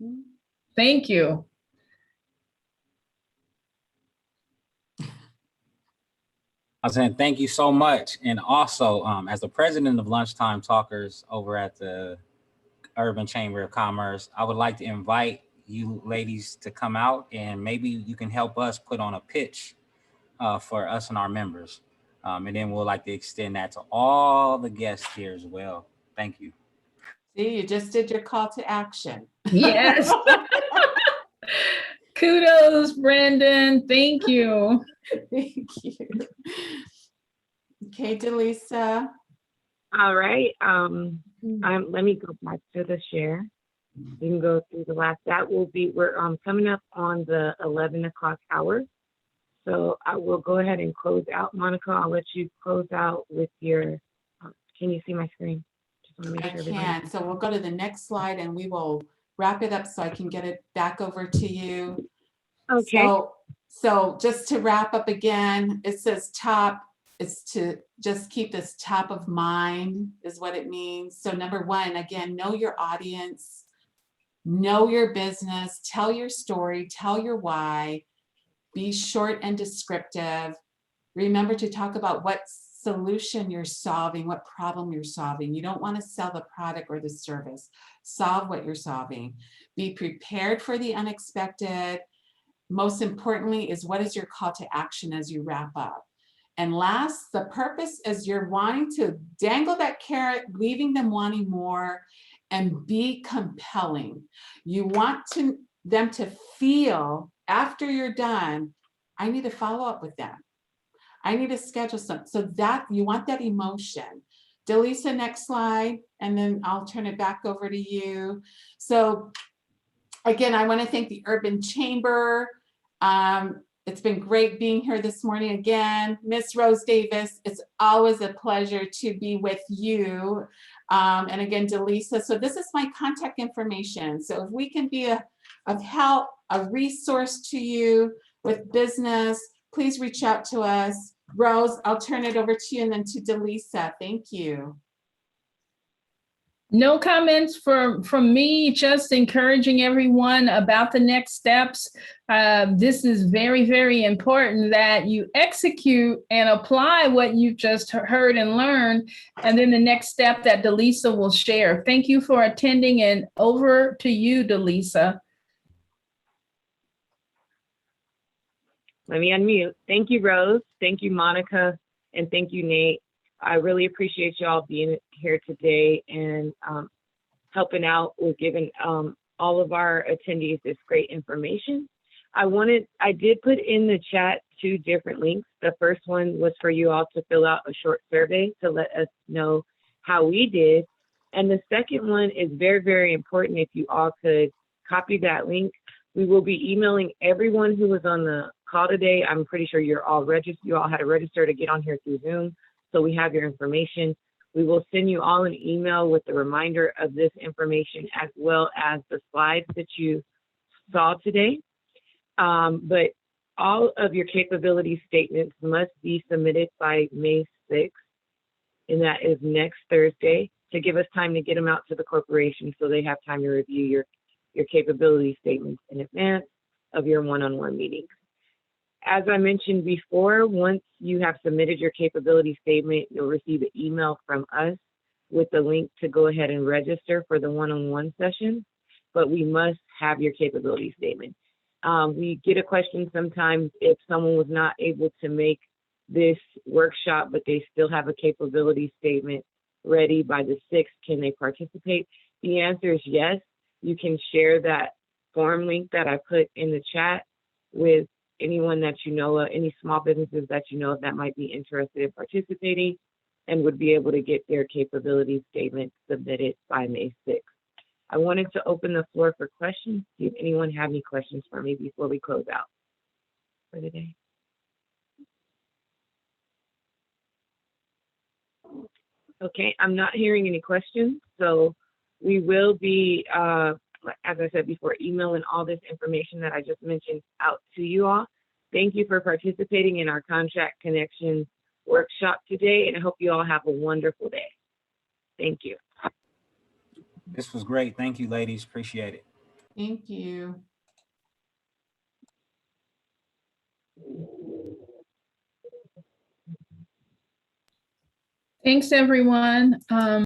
Speaker 5: Mm-hmm.
Speaker 3: Thank you.
Speaker 6: I was saying thank you so much. And also, as the president of Lunchtime Talkers over at the Urban Chamber of Commerce, I would like to invite you ladies to come out, and maybe you can help us put on a pitch for us and our members. And then we'll like to extend that to all the guests here as well. Thank you.
Speaker 5: See, you just did your call to action.
Speaker 3: Yes. Kudos, Brandon. Thank you.
Speaker 5: Thank you. Okay, Delisa.
Speaker 1: All right. Let me go back to the share. We can go through the last. That will be, we're coming up on the 11 o'clock hour. So I will go ahead and close out. Monica, I'll let you close out with your, can you see my screen? Just want to make
Speaker 5: I
Speaker 1: sure everybody.
Speaker 5: can. So we'll go to the next slide and we will wrap it up so I can get it back over to you.
Speaker 1: Okay.
Speaker 5: So just to wrap up again, it says top, it's to just keep this top of mind is what it means. So number one, again, know your audience, know your business, tell your story, tell your why, be short and descriptive. Remember to talk about what solution you're solving, what problem you're solving. You don't want to sell the product or the service. Solve what you're solving. Be prepared for the unexpected. Most importantly is, what is your call to action as you wrap up? And last, the purpose is you're wanting to dangle that carrot, leaving them wanting more, and be compelling. You want them to feel after you're done, I need to follow up with them. I need to schedule something. So that you want that emotion. Delisa, next slide, and then I'll turn it back over to you. So again, I want to thank the Urban Chamber. It's been great being here this morning again. Miss Rose Davis, it's always a pleasure to be with you. And again, Delisa, so this is my contact information. So if we can be of help, a resource to you with business, please reach out to us. Rose, I'll turn it over to you, and then to Delisa. Thank you.
Speaker 3: No comments from me, just encouraging everyone about the next steps. This is very, very important that you execute and apply what you've just heard and learned, and then the next step that Delisa will share. Thank you for attending, and over to you, Delisa.
Speaker 1: Let me unmute. Thank you, Rose. Thank you, Monica. And thank you, Nate. I really appreciate y'all being here today and helping out with giving all of our attendees this great information. I did put in the chat 2 different links. The first one was for you all to fill out a short survey to let us know how we did. And the second one is very, very important. If you all could copy that link, we will be emailing everyone who was on the call today. I'm pretty sure you're all registered. You all had to register to get on here through Zoom. So we have your information. We will send you all an email with a reminder of this information, as well as the slides that you saw today. But all of your capability statements must be submitted by May 6th, and that is next Thursday, to give us time to get them out to the corporation so they have time to review your capability statements in advance of your one-on-one meetings. As I mentioned before, once you have submitted your capability statement, you'll receive an email from us with the link to go ahead and register for the one-on-one session, but we must have your capability statement. We get a question sometimes if someone was not able to make this workshop, but they still have a capability statement ready by the 6th, can they participate? The answer is yes. You can share that form link that I put in the chat with anyone that you know, any small businesses that you know that might be interested in participating and would be able to get their capability statement submitted by May 6th. I wanted to open the floor for questions. See if anyone have any questions for me before we close out for the day. Okay, I'm not hearing any questions, so we will be, as I said before, emailing all this information that I just mentioned out to you all. Thank you for participating in our Contract Connections workshop today, and I hope you all have a wonderful day. Thank you.
Speaker 6: This was great. Thank you, ladies. Appreciate it.
Speaker 5: Thank you.
Speaker 3: Thanks, everyone.